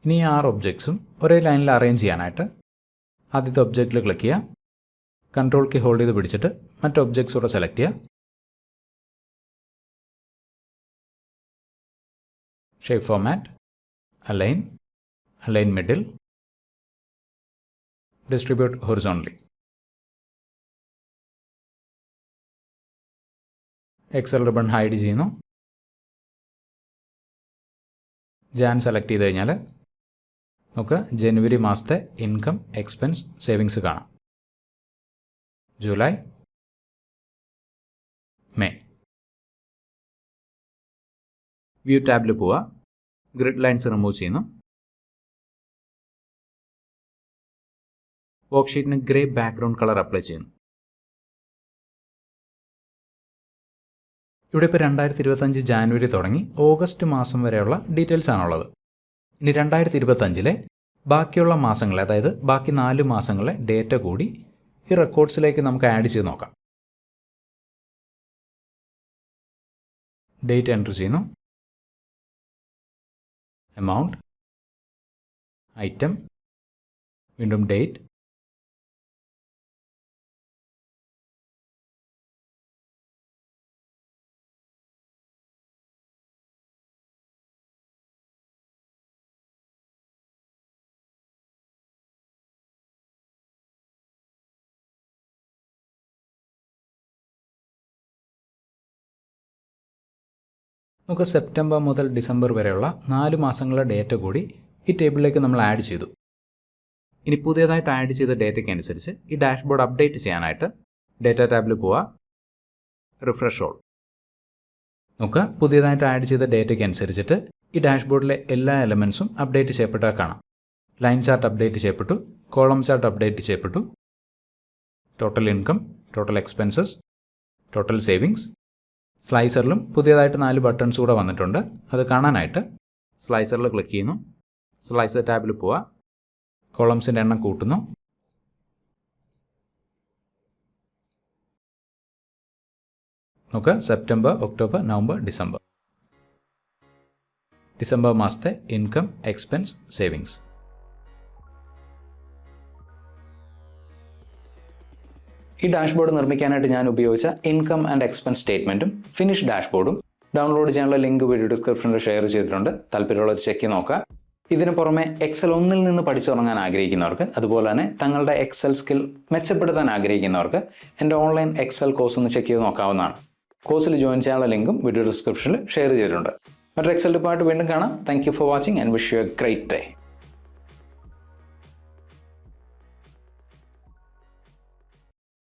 ഇനി ഈ 6 ഒബ്ജക്ട്സും ഒരേ ലൈനിൽ അറേഞ്ച് ചെയ്യാനായിട്ട് ആദ്യത്തെ ഒബ്ജക്റ്റിൽ ക്ലിക്ക് ചെയ്യുക, കൺട്രോൾ കീ ഹോൾഡ് ചെയ്ത് പിടിച്ചിട്ട് മറ്റ് ഒബ്ജക്ട്സ് കൂടെ സെലക്ട് ചെയ്യുക. Shape format, align middle, distribute horizontally. Excel ribbon hide ചെയ്യുന്നു. ജാൻ സെലക്ട് ചെയ്ത് കഴിഞ്ഞാൽ നമുക്ക് ജനുവരി മാസത്തെ ഇൻകം, എക്സ്പെൻസ്, സേവിങ്സ് കാണാം. July, May. വ്യൂ ടാബിൽ പോവുക, ഗ്രിഡ് ലൈൻസ് റിമൂവ് ചെയ്യുന്നു. വർക്ക്ഷീറ്റിന് ഗ്രേ ബാക്ക്ഗ്രൗണ്ട് കളർ അപ്ലൈ ചെയ്യുന്നു. ഇവിടെ ഇപ്പോൾ 2025 ജാനുവരി തുടങ്ങി ഓഗസ്റ്റ് മാസം വരെയുള്ള ഡീറ്റെയിൽസ് ആണുള്ളത്. ഇനി 2025 ബാക്കിയുള്ള മാസങ്ങളെ, അതായത് ബാക്കി 4 മാസങ്ങളെ ഡേറ്റ കൂടി ഈ ഈ റെക്കോർഡ്സിലേക്ക് നമുക്ക് ആഡ് ചെയ്ത് നോക്കാം. ഡേറ്റ് എൻ്റർ ചെയ്യുന്നു, എമൗണ്ട്, ഐറ്റം, വീണ്ടും ഡേറ്റ്, നമുക്ക് സെപ്റ്റംബർ മുതൽ ഡിസംബർ വരെയുള്ള 4 മാസങ്ങളുടെ ഡേറ്റ കൂടി ഈ ടേബിളിലേക്ക് നമ്മൾ ആഡ് ചെയ്തു. ഇനി പുതിയതായിട്ട് ആഡ് ചെയ്ത ഡേറ്റയ്ക്ക് അനുസരിച്ച് ഈ ഡാഷ്ബോർഡ് അപ്ഡേറ്റ് ചെയ്യാനായിട്ട് ഡേറ്റ ടാബിൽ പോവുക, റിഫ്രഷ് ഓൾ. നമുക്ക് പുതിയതായിട്ട് ആഡ് ചെയ്ത ഡേറ്റയ്ക്ക് അനുസരിച്ചിട്ട് ഈ ഡാഷ്ബോർഡിലെ എല്ലാ എലമെൻസും അപ്ഡേറ്റ് ചെയ്യപ്പെട്ടാൽ കാണാം. ലൈൻ ചാർട്ട് അപ്ഡേറ്റ് ചെയ്യപ്പെട്ടു, കോളം ചാർട്ട് അപ്ഡേറ്റ് ചെയ്യപ്പെട്ടു, total income, total expenses, total savings. സ്ലൈസറിലും പുതിയതായിട്ട് 4 ബട്ടൺസ് കൂടെ വന്നിട്ടുണ്ട്. അത് കാണാനായിട്ട് സ്ലൈസറിൽ ക്ലിക്ക് ചെയ്യുന്നു, സ്ലൈസർ ടാബിൽ പോവുക, കോളംസിൻ്റെ എണ്ണം കൂട്ടുന്നു, നമുക്ക് സെപ്റ്റംബർ, ഒക്ടോബർ, നവംബർ, ഡിസംബർ മാസത്തെ ഇൻകം, എക്സ്പെൻസ്, സേവിങ്സ്. ഈ ഡാഷ്ബോർഡ് നിർമ്മിക്കാനായിട്ട് ഞാൻ ഉപയോഗിച്ച ഇൻകം ആൻഡ് എക്സ്പെൻസ് സ്റ്റേറ്റ്മെൻറ്റും ഫിനിഷ് ഡാഷ്ബോർഡും ഡൗൺലോഡ് ചെയ്യാനുള്ള ലിങ്ക് വീഡിയോ ഡിസ്ക്രിപ്ഷനിൽ ഷെയർ ചെയ്തിട്ടുണ്ട്. താല്പര്യമുള്ളവർ ചെക്ക് ചെയ്ത് നോക്കുക. ഇതിന് പുറമെ എക്സൽ 1 നിന്ന് പഠിച്ചു തുടങ്ങാൻ ആഗ്രഹിക്കുന്നവർക്ക്, അതുപോലെ തന്നെ തങ്ങളുടെ എക്സൽ സ്കിൽ മെച്ചപ്പെടുത്താൻ ആഗ്രഹിക്കുന്നവർക്ക് എൻ്റെ ഓൺലൈൻ എക്സൽ കോഴ്സ് ഒന്ന് ചെക്ക് ചെയ്ത് നോക്കാവുന്നതാണ്. കോഴ്സിൽ ജോയിൻ ചെയ്യാനുള്ള ലിങ്കും വീഡിയോ ഡിസ്ക്രിപ്ഷനിൽ ഷെയർ ചെയ്തിട്ടുണ്ട്. മറ്റൊരു എക്സൽ ടിപ്പായിട്ട് വീണ്ടും കാണാം. Thank you for watching and wish you A great day.